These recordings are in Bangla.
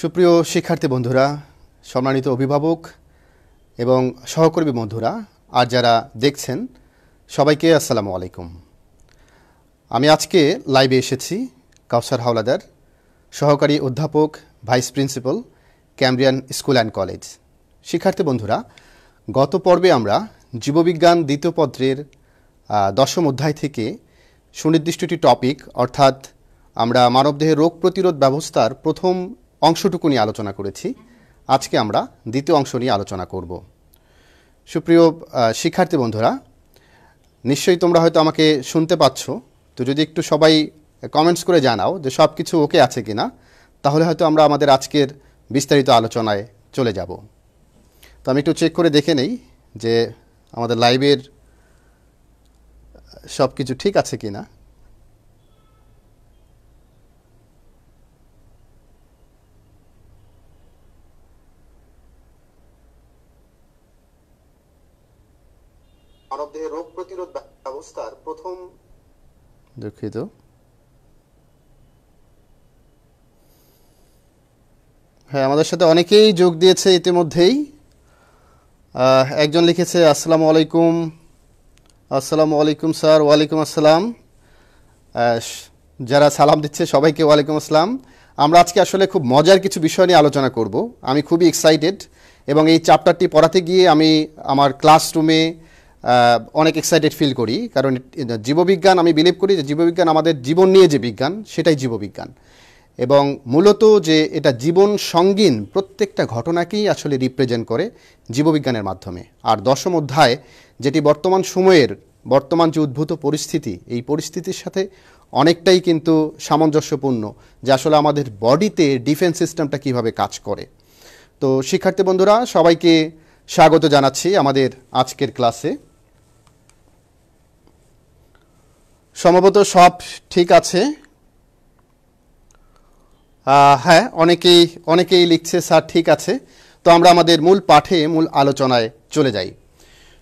সুপ্রিয় শিক্ষার্থী বন্ধুরা, সম্মানিত অভিভাবক এবং সহকর্মী বন্ধুরা আর যারা দেখছেন সবাইকে আসসালামু আলাইকুম। আমি আজকে লাইভে এসেছি কাউসার হাওলাদার, সহকারী অধ্যাপক, vice principal, Cambrian school and college. শিক্ষার্থী বন্ধুরা, গত পর্বে আমরা জীববিজ্ঞান দ্বিতীয় পত্রের 10ম অধ্যায় থেকে সুনির্দিষ্টটি টপিক অর্থাৎ আমরা মানবদেহের রোগ প্রতিরোধ ব্যবস্থার প্রথম অংশটুকু নিয়ে আলোচনা করেছি। আজকে আমরা দ্বিতীয় অংশ নিয়ে আলোচনা করব। সুপ্রিয় শিক্ষার্থী বন্ধুরা, নিশ্চয়ই তোমরা হয়তো আমাকে শুনতে পাচ্ছ, তো যদি একটু সবাই কমেন্টস করে জানাও যে সব কিছু ওকে আছে কিনা, তাহলে হয়তো আমরা আমাদের আজকের বিস্তারিত আলোচনায় চলে যাব। তো আমি একটু চেক করে দেখে নেই যে আমাদের লাইভের সব কিছু ঠিক আছে কিনা। মানবদেহের রোগ প্রতিরোধ ব্যবস্থার প্রথম, দুঃখিত, হ্যাঁ আমাদের সাথে অনেকেই যোগ দিয়েছে ইতিমধ্যেই। একজন লিখেছে আসসালামু আলাইকুম। আসসালামু আলাইকুম স্যার। ওয়ালাইকুম আসসালাম। যারা সালাম দিচ্ছে সবাইকে ওয়ালাইকুম আসসালাম। আমরা আজকে আসলে খুব মজার কিছু বিষয় নিয়ে আলোচনা করব। আমি খুবই এক্সাইটেড এবং এই চ্যাপ্টারটি পড়াতে গিয়ে আমি আমার ক্লাসরুমে অনেক এক্সাইটেড ফিল করি, কারণ জীববিজ্ঞান, আমি বিলিভ করি যে জীববিজ্ঞান আমাদের জীবন নিয়ে যে বিজ্ঞান সেটাই জীববিজ্ঞান, এবং মূলত যে এটা জীবন সঙ্গীন প্রত্যেকটা ঘটনাকেই আসলে রিপ্রেজেন্ট করে জীববিজ্ঞানের মাধ্যমে। আর 10ম অধ্যায় যেটি বর্তমান সময়ের বর্তমান যে উদ্ভূত পরিস্থিতি, এই পরিস্থিতির সাথে অনেকটাই কিন্তু সামঞ্জস্যপূর্ণ, যে আসলে আমাদের বডিতে ডিফেন্স সিস্টেমটা কিভাবে কাজ করে। তো শিক্ষার্থী বন্ধুরা, সবাইকে স্বাগত জানাচ্ছি আমাদের আজকের ক্লাসে। সম্ভবত সব ঠিক আছে। হ্যাঁ, অনেকেই লিখছে স্যার ঠিক আছে। তো আমরা আমাদের মূল পাঠে, মূল আলোচনায় চলে যাই।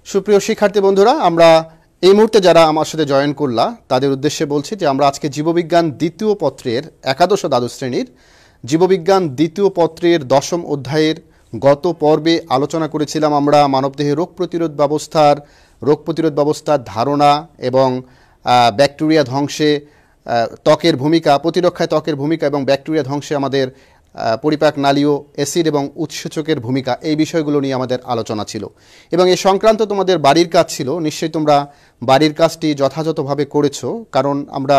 সুপ্রিয় শিক্ষার্থী বন্ধুরা, আমরা এই মুহূর্তে যারা আমার সাথে জয়েন করলা তাদের উদ্দেশ্যে বলছি যে আমরা আজকে জীববিজ্ঞান দ্বিতীয় পত্রের একাদশ ও দ্বাদশ শ্রেণীর জীববিজ্ঞান দ্বিতীয় পত্রের 10ম অধ্যায়ের গত পর্বে আলোচনা করেছিলাম আমরা মানবদেহের রোগ প্রতিরোধ ব্যবস্থার ধারণা এবং ব্যাকটেরিয়া ধ্বংসে ত্বকের ভূমিকা, প্রতিরক্ষায় ত্বকের ভূমিকা এবং ব্যাকটেরিয়া ধ্বংসে আমাদের পরিপাক নালীয় অ্যাসিড এবং উৎসেচকের ভূমিকা, এই বিষয়গুলো নিয়ে আমাদের আলোচনা ছিল। এবং এই সংক্রান্ত তোমাদের বাড়ির কাজ ছিল, নিশ্চয়ই তোমরা বাড়ির কাজটি যথাযথভাবে করেছো, কারণ আমরা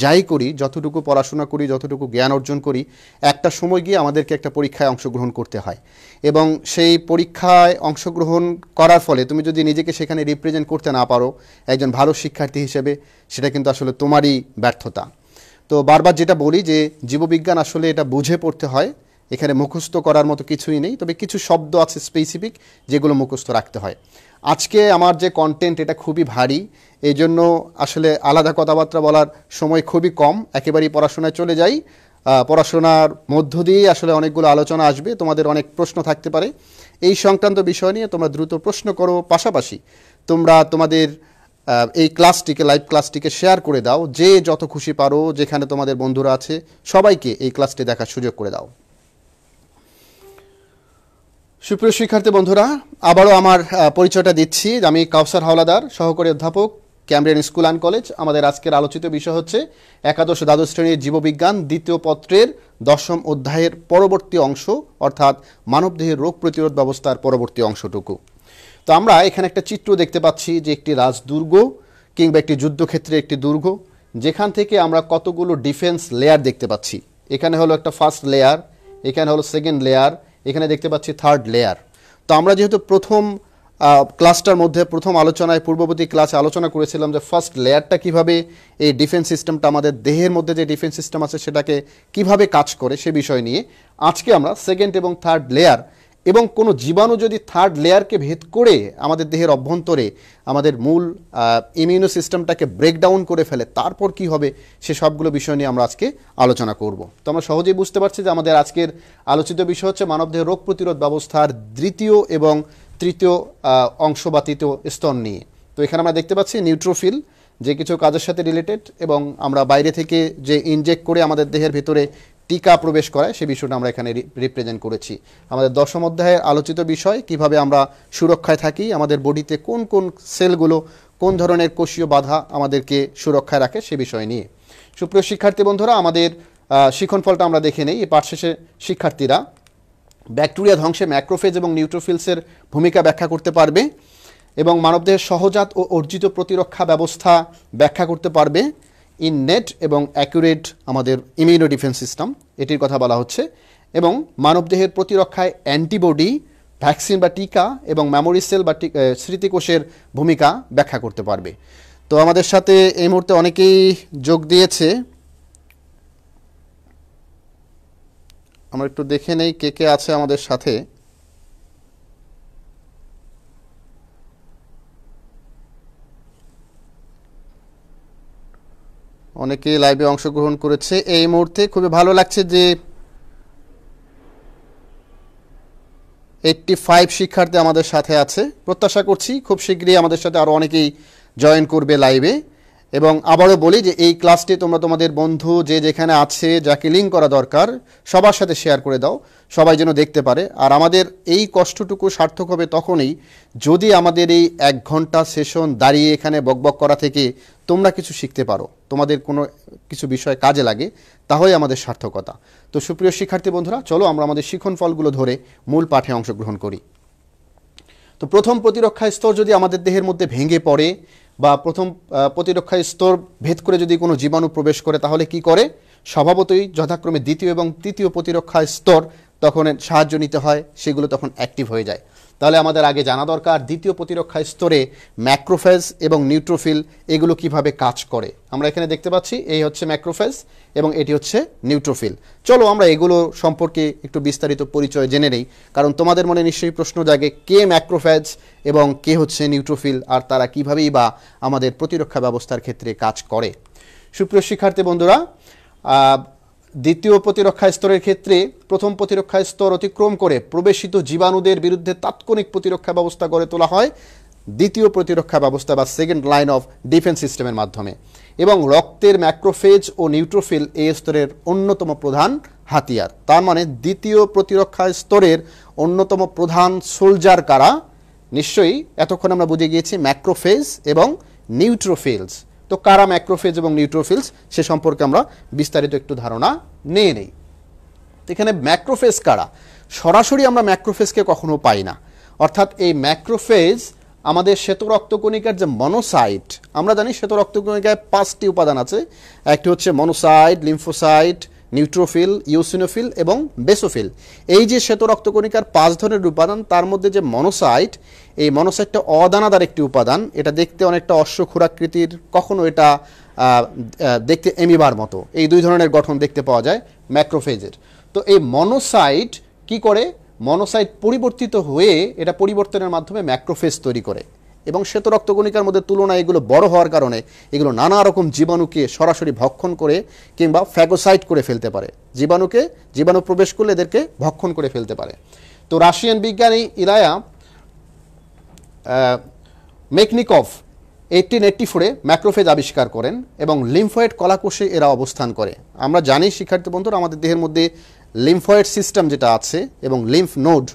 যাই করি, যতটুকু পড়াশোনা করি, যতটুকু জ্ঞান অর্জন করি, একটা সময় গিয়ে আমাদেরকে একটা পরীক্ষায় অংশগ্রহণ করতে হয়, এবং সেই পরীক্ষায় অংশগ্রহণ করার ফলে তুমি যদি নিজেকে সেখানে রিপ্রেজেন্ট করতে না পারো একজন ভালো শিক্ষার্থী হিসেবে, সেটা কিন্তু আসলে তোমারই ব্যর্থতা। তো বারবার যেটা বলি যে জীববিজ্ঞান আসলে এটা বুঝে পড়তে হয়, এখানে মুখস্থ করার মতো কিছুই নেই, তবে কিছু শব্দ আছে স্পেসিফিক যেগুলো মুখস্থ রাখতে হয়। আজকে আমার যে কন্টেন্ট এটা খুবই ভারী, এই জন্য আসলে আলাদা কথাবার্তা বলার সময় খুবই কম, একেবারেই পড়াশোনায় চলে যাই। পড়াশোনার মধ্য দিয়ে আসলে অনেকগুলো আলোচনা আসবে, তোমাদের অনেক প্রশ্ন থাকতে পারে এই সংক্রান্ত বিষয় নিয়ে, তোমরা দ্রুত প্রশ্ন করো। পাশাপাশি তোমরা তোমাদের এই ক্লাসটিকে, লাইভ ক্লাসটিকে শেয়ার করে দাও, যে যত খুশি পারো, যেখানে তোমাদের বন্ধুরা আছে সবাইকে এই ক্লাসটি দেখার সুযোগ করে দাও। সুপ্রিয় শিক্ষার্থী বন্ধুরা, আবারও আমার পরিচয়টা দিচ্ছি। আমি কাউসার হাওলাদার, সহকারী অধ্যাপক, ক্যামব্রিয়ান স্কুল অ্যান্ড কলেজ। আমাদের আজকের আলোচিত বিষয় হচ্ছে একাদশ ও দ্বাদশ শ্রেণীর জীববিজ্ঞান দ্বিতীয় পত্রের 10ম অধ্যায়ের পরবর্তী অংশ, অর্থাৎ মানবদেহের রোগ প্রতিরোধ ব্যবস্থার পরবর্তী অংশটুকু। তো আমরা এখানে একটা চিত্র দেখতে পাচ্ছি যে একটি রাজদুর্গ কিংবা একটি যুদ্ধক্ষেত্রে একটি দুর্গ, যেখান থেকে আমরা কতগুলো ডিফেন্স লেয়ার দেখতে পাচ্ছি। এখানে হলো একটা ফার্স্ট লেয়ার, এখানে হলো সেকেন্ড লেয়ার, এখানে দেখতে পাচ্ছি থার্ড লেয়ার। তো আমরা যেহেতু প্রথম ক্লাসটার মধ্যে, প্রথম আলোচনায়, পূর্ববর্তী ক্লাসে আলোচনা করেছিলাম যে ফার্স্ট লেয়ারটা কিভাবে এই ডিফেন্স সিস্টেমটা, আমাদের দেহের মধ্যে যে ডিফেন্স সিস্টেম আছে সেটাকে কিভাবে কাজ করে সে বিষয় নিয়ে আজকে আমরা সেকেন্ড এবং থার্ড লেয়ার, এবং কোনো জীবাণু যদি থার্ড লেয়ারকে ভেদ করে আমাদের দেহের অভ্যন্তরে আমাদের মূল ইমিউনো সিস্টেমটাকে ব্রেকডাউন করে ফেলে, তারপর কি হবে, সে সবগুলো বিষয় নিয়ে আমরা আজকে আলোচনা করব। তো আমরা সহজেই বুঝতে পারছি যে আমাদের আজকের আলোচিত বিষয় হচ্ছে মানবদেহের রোগ প্রতিরোধ ব্যবস্থার দ্বিতীয় এবং তৃতীয় অংশ বা তৃতীয় স্তর নিয়ে। তো এখানে আমরা দেখতে পাচ্ছি নিউট্রোফিল, যে কিছু কাজের সাথে রিলেটেড, এবং আমরা বাইরে থেকে যে ইনজেক্ট করে আমাদের দেহের ভেতরে টিকা প্রবেশ করায় সে বিষয়টা আমরা এখানে রিপ্রেজেন্ট করেছি। আমাদের 10ম অধ্যায়ের আলোচিত বিষয় কিভাবে আমরা সুরক্ষায় থাকি, আমাদের বডিতে কোন কোন সেলগুলো কোন ধরনের কোষীয় বাধা আমাদেরকে সুরক্ষায় রাখে সে বিষয় নিয়ে। সুপ্রিয় শিক্ষার্থী বন্ধুরা, আমাদের শিক্ষণফলটা আমরা দেখে নেই। এই পাঠ শেষে শিক্ষার্থীরা ব্যাকটেরিয়া ধ্বংসে ম্যাক্রোফেজ এবং নিউট্রোফিলসের ভূমিকা ব্যাখ্যা করতে পারবে এবং মানবদেহের সহজাত ও অর্জিত প্রতিরক্ষা ব্যবস্থা ব্যাখ্যা করতে পারবে। ইননেট এবং অ্যাকুরেট আমাদের ইমিউনো ডিফেন্স সিস্টেম এটির কথা বলা হচ্ছে, এবং মানবদেহের প্রতিরক্ষায় অ্যান্টিবডি, ভ্যাকসিন বা টিকা এবং মেমোরি সেল বা স্মৃতিকোষের ভূমিকা ব্যাখ্যা করতে পারবে। তো আমাদের সাথে এই মুহূর্তে অনেকেই যোগ দিয়েছে, আমরা একটু দেখে নেই কে কে আছে আমাদের সাথে। অনেকেই লাইভে অংশগ্রহণ করেছে এই মুহূর্তে, খুবই ভালো লাগছে যে 85 শিক্ষার্থী আমাদের সাথে আছে। প্রত্যাশা করছি খুব শীঘ্রই আমাদের সাথে আরও অনেকেই জয়েন করবে লাইভে। এবং আবারও বলি যে এই ক্লাসটি তোমরা তোমাদের বন্ধু যে যেখানে আছে, যাকে লিঙ্ক করা দরকার, সবার সাথে শেয়ার করে দাও, সবাই যেন দেখতে পারে। আর আমাদের এই কষ্টটুকু সার্থক হবে তখনই যদি আমাদের এই 1 ঘন্টা সেশন দাঁড়িয়ে এখানে বকবক করা থেকে তোমরা কিছু শিখতে পারো, তোমাদের কোনো কিছু বিষয় কাজে লাগে, তাহলে আমাদের সার্থকতা। তো সুপ্রিয় শিক্ষার্থী বন্ধুরা, চলো আমরা আমাদের শিক্ষণ ফলগুলো ধরে মূল পাঠে অংশগ্রহণ করি। তো প্রথম প্রতিরক্ষা স্তর যদি আমাদের দেহের মধ্যে ভেঙে পড়ে বা প্রথম প্রতিরক্ষা স্তর ভেদ করে যদি কোনো জীবাণু প্রবেশ করে, তাহলে কি করে? স্বভাবতই যথাক্রমে দ্বিতীয় এবং তৃতীয় প্রতিরক্ষা স্তর তখন সাহায্য নিতে হয়, সেগুলো তখন অ্যাক্টিভ হয়ে যায়। তাহলে আমাদের আগে জানা দরকার দ্বিতীয় প্রতিরক্ষা স্তরে ম্যাক্রোফেজ এবং নিউট্রোফিল এগুলো কিভাবে কাজ করে। আমরা এখানে দেখতে পাচ্ছি এই হচ্ছে ম্যাক্রোফেজ এবং এটি হচ্ছে নিউট্রোফিল। চলো আমরা এগুলো সম্পর্কে একটু বিস্তারিত পরিচয় জেনে নেই, কারণ তোমাদের মনে নিশ্চয়ই প্রশ্ন জাগে কে ম্যাক্রোফেজ এবং কে হচ্ছে নিউট্রোফিল, আর তারা কীভাবেই বা আমাদের প্রতিরক্ষা ব্যবস্থার ক্ষেত্রে কাজ করে। সুপ্রিয় শিক্ষার্থী বন্ধুরা, দ্বিতীয় প্রতিরক্ষা স্তরের ক্ষেত্রে প্রথম প্রতিরক্ষা স্তর অতিক্রম করে প্রবেশিত জীবাণুদের বিরুদ্ধে তাৎক্ষণিক প্রতিরক্ষা ব্যবস্থা গড়ে তোলা হয় দ্বিতীয় প্রতিরক্ষা ব্যবস্থা বা সেকেন্ড লাইন অফ ডিফেন্স সিস্টেমের মাধ্যমে, এবং রক্তের ম্যাক্রোফেজ ও নিউট্রোফিল এই স্তরের অন্যতম প্রধান হাতিয়ার। তার মানে দ্বিতীয় প্রতিরক্ষা স্তরের অন্যতম প্রধান সোলজার কারা? নিশ্চয়ই এতক্ষণ আমরা বুঝে গিয়েছি ম্যাক্রোফেজ এবং নিউট্রোফিলস। তো কারা ম্যাক্রোফেজ এবং নিউট্রোফিলস সে সম্পর্কে আমরা বিস্তারিত একটু ধারণা নিয়ে নেই। এখানে ম্যাক্রোফেজ কারা? সরাসরি আমরা ম্যাক্রোফেজকে কখনো পাই না, অর্থাৎ এই ম্যাক্রোফেজ আমাদের শ্বেত রক্তকণিকার যে মনোসাইট, আমরা জানি শ্বেত রক্তকণিকায় 5টি উপাদান আছে। একটি হচ্ছে মনোসাইট, লিম্ফোসাইট, নিউট্রোফিল, ইওসিনোফিল এবং বেসোফিল। এই যে শ্বেত রক্তকণিকার 5 ধরনের উপাদান, তার মধ্যে যে মনোসাইট, এই মনোসাইটটা অদানাদার একটি উপাদান। এটা দেখতে অনেকটা অশ্বক্ষুরাকৃতির, কখনো এটা দেখতে এমিবার মতো। এই 2 ধরনের গঠন দেখতে পাওয়া যায় ম্যাক্রোফেজের। তো এই মনোসাইট কি করে? মনোসাইট পরিবর্তিত হয়ে এটা পরিবর্তনের মাধ্যমে ম্যাক্রোফেজ তৈরি করে, এবং শ্বেত রক্তকণিকার মধ্যে তুলনায় এগুলো বড় হওয়ার কারণে এগুলো নানা রকম জীবাণুকে সরাসরি ভক্ষণ করে কিংবা ফ্যাগোসাইট করে ফেলতে পারে। জীবাণু প্রবেশ করলে এদেরকে ভক্ষণ করে ফেলতে পারে। তো রাশিয়ান বিজ্ঞানী ইলায়া মেকনিকভ 1884-এ ম্যাক্রোফেজ আবিষ্কার করেন এবং লিম্ফয়েড কলাকোষে এরা অবস্থান করে। আমরা জানি শিক্ষার্থী বন্ধুরা, আমাদের দেহের মধ্যে লিম্ফয়েড সিস্টেম যেটা আছে এবং লিম্ফ নোড,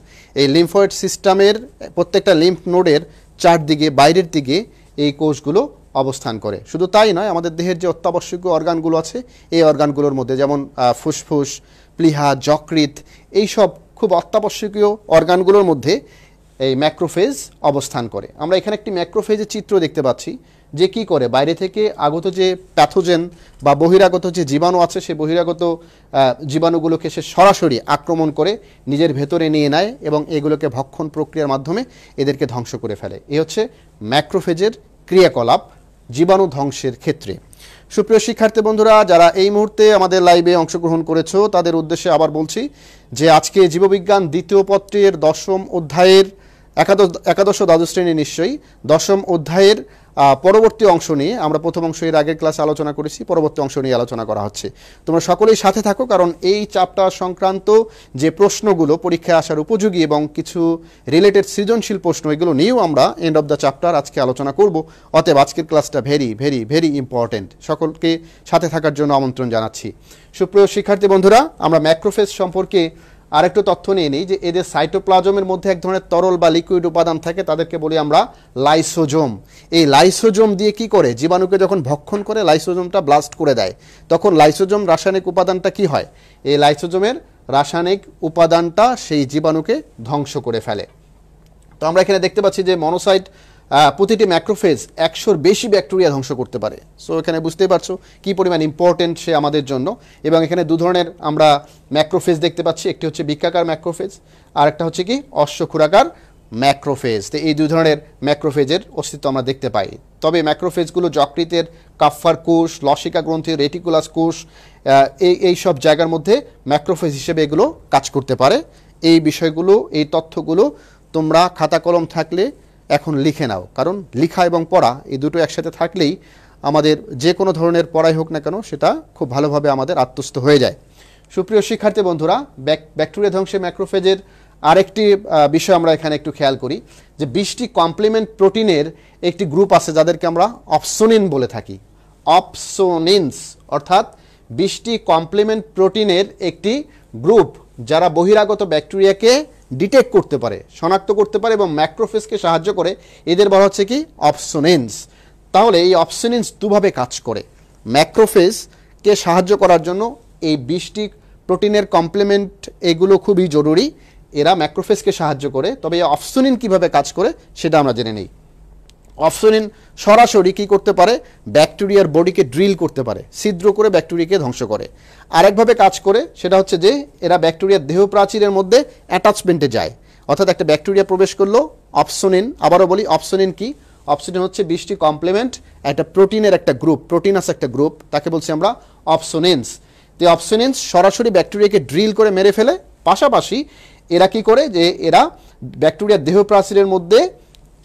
এই লিম্ফয়েড সিস্টেমের প্রত্যেকটা লিম্ফ নোডের চারদিকে বাইরের দিকে এই কোষগুলো অবস্থান করে। শুধু তাই নয়, আমাদের দেহের যে অত্যাবশ্যকীয় অর্গানগুলো আছে এই অর্গানগুলোর মধ্যে যেমন ফুসফুস, প্লীহা, যকৃৎ, এইসব খুব অত্যাবশ্যকীয় অর্গানগুলোর মধ্যে এই ম্যাক্রোফেজ অবস্থান করে। আমরা এখানে একটি ম্যাক্রোফেজের চিত্র দেখতে পাচ্ছি যে কি করে বাইরে থেকে আগত যে প্যাথোজেন বা বহিরাগত যে জীবাণু আছে, সেই বহিরাগত জীবাণুগুলোকে সে সরাসরি আক্রমণ করে নিজের ভেতরে নিয়ে নেয় এবং এগুলোকে ভক্ষণ প্রক্রিয়ার মাধ্যমে এদেরকে ধ্বংস করে ফেলে। এই হচ্ছে ম্যাক্রোফেজের ক্রিয়াকলাপ জীবাণু ধ্বংসের ক্ষেত্রে। সুপ্রিয় শিক্ষার্থী বন্ধুরা, যারা এই মুহূর্তে আমাদের লাইভে অংশগ্রহণ করেছো তাদের উদ্দেশ্যে আবার বলছি যে আজকে জীববিজ্ঞান দ্বিতীয় পত্রের 10ম অধ্যায়ের একাদশ দ্বাদশ শ্রেণী নিশ্চয়ই 10ম অধ্যায়ের পরবর্তী অংশ নিয়ে, আমরা প্রথম অংশ এর আগের ক্লাসে আলোচনা করেছি, পরবর্তী অংশ নিয়ে আলোচনা করা হচ্ছে। তোমরা সকলেই সাথে থাকো, কারণ এই চ্যাপ্টার সংক্রান্ত যে প্রশ্নগুলো পরীক্ষায় আসার উপযোগী এবং কিছু রিলেটেড সৃজনশীল প্রশ্ন, এগুলো নিয়েও আমরা এন্ড অফ দ্য চ্যাপ্টার আজকে আলোচনা করব। অতএব আজকের ক্লাসটা ভেরি ভেরি ভেরি ইম্পর্টেন্ট। সকলকে সাথে থাকার জন্য আমন্ত্রণ জানাচ্ছি। সুপ্রিয় শিক্ষার্থী বন্ধুরা, আমরা ম্যাক্রোফেজ সম্পর্কে আরেকটু তথ্য নিয়ে নিই যে এদের সাইটোপ্লাজমের মধ্যে এক ধরনের তরল বা লিকুইড উপাদান থাকে, তাদেরকে বলি আমরা লাইসোজোম। এই লাইসোজোম দিয়ে কি করে, জীবাণুকে যখন ভক্ষণ করে লাইসোজোমটা ব্লাস্ট করে দেয়, তখন লাইসোজোম রাসায়নিক উপাদানটা কি হয়, এই লাইসোজোমের রাসায়নিক উপাদানটা সেই জীবাণুকে ধ্বংস করে ফেলে। তো আমরা এখানে দেখতে পাচ্ছি যে মনোসাইট প্রতিটি ম্যাক্রোফেজ 100-র বেশি ব্যাকটেরিয়া ধ্বংস করতে পারে। সো এখানে বুঝতেই পারছো কি পরিমাণ ইম্পর্টেন্ট সে আমাদের জন্য। এবং এখানে দু ধরনের আমরা ম্যাক্রোফেজ দেখতে পাচ্ছি, একটি হচ্ছে বৃক্কাকার ম্যাক্রোফেজ, আর একটা হচ্ছে কি অশ্বক্ষুরাকার ম্যাক্রোফেজ। তো এই দুই ধরনের ম্যাক্রোফেজের অস্তিত্ব আমরা দেখতে পাই। তবে ম্যাক্রোফেজগুলো যকৃতের কাফ্ফার কোষ, লসিকা গ্রন্থি, রেটিকুলাস কোষ, এই সব জায়গার মধ্যে ম্যাক্রোফেজ হিসেবে এগুলো কাজ করতে পারে। এই বিষয়গুলো, এই তথ্যগুলো তোমরা খাতা কলম থাকলে এখন লিখে নাও, কারণ লিখা এবং পড়া এই দুটো একসাথে থাকলেই আমাদের যে কোনো ধরনের পড়াই হোক না কেন সেটা খুব ভালোভাবে আমাদের আত্মস্থ হয়ে যায়। সুপ্রিয় শিক্ষার্থী বন্ধুরা, ব্যাকটেরিয়া ধ্বংসে ম্যাক্রোফেজের আরেকটি বিষয় আমরা এখানে একটু খেয়াল করি যে 20টি কমপ্লিমেন্ট প্রোটিনের একটি গ্রুপ আছে যাদেরকে আমরা অপসোনিন বলে থাকি। অপসোনিনস অর্থাৎ 20টি কমপ্লিমেন্ট প্রোটিনের একটি গ্রুপ যারা বহিরাগত ব্যাকটেরিয়াকে ডিটেক্ট করতে পারে, শনাক্ত করতে পারে এবং ম্যাক্রোফেজকে সাহায্য করে, এদের বলা হচ্ছে কি অপসোনিনস। তাহলে এই অপসোনিনস দুভাবে কাজ করে। ম্যাক্রোফেজকে সাহায্য করার জন্য এই 20টি প্রোটিনের কমপ্লিমেন্ট এগুলো খুবই জরুরি, এরা ম্যাক্রোফেজকে সাহায্য করে। তবে এই অপসোনিন কীভাবে কাজ করে সেটা আমরা জেনে নিই। অপসোনিন সরাসরি কী করতে পারে, ব্যাকটেরিয়ার বডিকে ড্রিল করতে পারে, ছিদ্র করে ব্যাকটেরিয়াকে ধ্বংস করে। আরেকভাবে কাজ করে, সেটা হচ্ছে যে এরা ব্যাকটেরিয়ার দেহ প্রাচীরের মধ্যে অ্যাটাচমেন্টে যায়। অর্থাৎ একটা ব্যাকটেরিয়া প্রবেশ করলো, অপসোনিন, আবারও বলি অপসোনিন কি, অপসোনিন হচ্ছে 20টি কমপ্লিমেন্ট একটা প্রোটিনের একটা গ্রুপ, প্রোটিনাস একটা গ্রুপ, তাকে বলছি আমরা অপসোনিনস। তো অপসোনিনস সরাসরি ব্যাকটেরিয়াকে ড্রিল করে মেরে ফেলে। পাশাপাশি এরা কি করে, যে এরা ব্যাকটেরিয়ার দেহ প্রাচীরের মধ্যে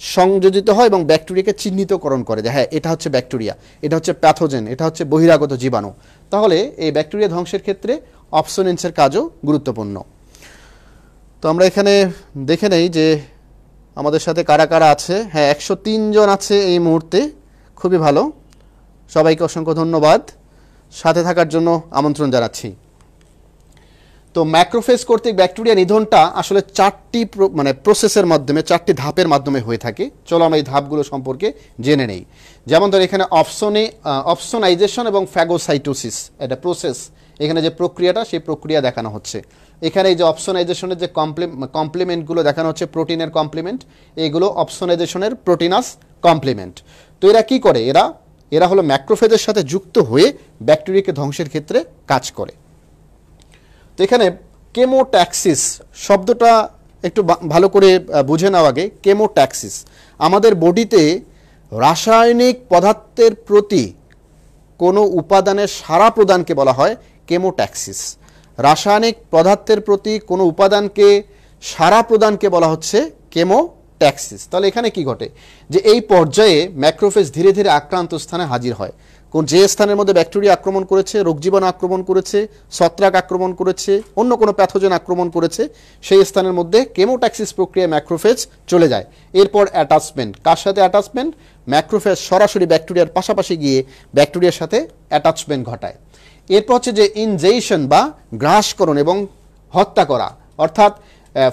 সংযোজিত হয় এবং ব্যাকটেরিয়াকে চিহ্নিতকরণ করে যে হ্যাঁ এটা হচ্ছে ব্যাকটেরিয়া, এটা হচ্ছে প্যাথোজেন, এটা হচ্ছে বহিরাগত জীবাণু। তাহলে এই ব্যাকটেরিয়া ধ্বংসের ক্ষেত্রে অপসোনিনসের কাজও গুরুত্বপূর্ণ। তো আমরা এখানে দেখে নেই যে আমাদের সাথে কারা কারা আছে। হ্যাঁ, 103 জন আছে এই মুহূর্তে, খুবই ভালো, সবাইকে অসংখ্য ধন্যবাদ, সাথে থাকার জন্য আমন্ত্রণ জানাচ্ছি। তো ম্যাক্রোফেজ কর্তৃক ব্যাকটেরিয়া নিধনটা আসলে 4টি প্রসেসের মাধ্যমে, 4টি ধাপের মাধ্যমে হয়ে থাকে। চলো আমরা এই ধাপগুলো সম্পর্কে জেনে নেই। যেমন ধর এখানে অপসোনাইজেশন এবং ফ্যাগোসাইটোসিস এটা প্রসেস, এখানে যে প্রক্রিয়াটা সেই প্রক্রিয়া দেখানো হচ্ছে। এখানে এই যে অপসোনাইজেশনের যে কমপ্লিমেন্টগুলো দেখানো হচ্ছে, প্রোটিনের কমপ্লিমেন্ট, এইগুলো অপসোনাইজেশনের প্রোটিনাস কমপ্লিমেন্ট। তো এরা কি করে, এরা হলো ম্যাক্রোফেজের সাথে যুক্ত হয়ে ব্যাকটেরিয়াকে ধ্বংসের ক্ষেত্রে কাজ করে। তো এখানে কেমোট্যাক্সিস শব্দটা একটু ভালো করে বুঝে নেওয়া আগে। কেমোট্যাক্সিস আমাদের বডিতে রাসায়নিক পদার্থের প্রতি কোনো উপাদানের সাড়া প্রদানকে বলা হয় কেমোট্যাক্সিস। রাসায়নিক পদার্থের প্রতি কোনো উপাদানকে সাড়া প্রদানকে বলা হচ্ছে কেমোট্যাক্সিস। তাহলে এখানে কি ঘটে, যে এই পর্যায়ে ম্যাক্রোফেজ ধীরে ধীরে আক্রান্ত স্থানে হাজির হয়। যে স্থানের মধ্যে ব্যাকটেরিয়া আক্রমণ করেছে, রোগজীবাণু আক্রমণ করেছে, ছত্রাক আক্রমণ করেছে, অন্য কোনো প্যাথোজেন আক্রমণ করেছে, সেই স্থানের মধ্যে কেমোট্যাক্সিস প্রক্রিয়ায় ম্যাক্রোফেজ চলে যায়। এরপর অ্যাটাচমেন্ট, কার সাথে অ্যাটাচমেন্ট, ম্যাক্রোফেজ সরাসরি ব্যাকটেরিয়ার পাশাপাশি গিয়ে ব্যাকটেরিয়ার সাথে অ্যাটাচমেন্ট ঘটায়। এরপর হচ্ছে যে ইনজেকশন বা গ্রাসকরণ এবং হত্যা করা, অর্থাৎ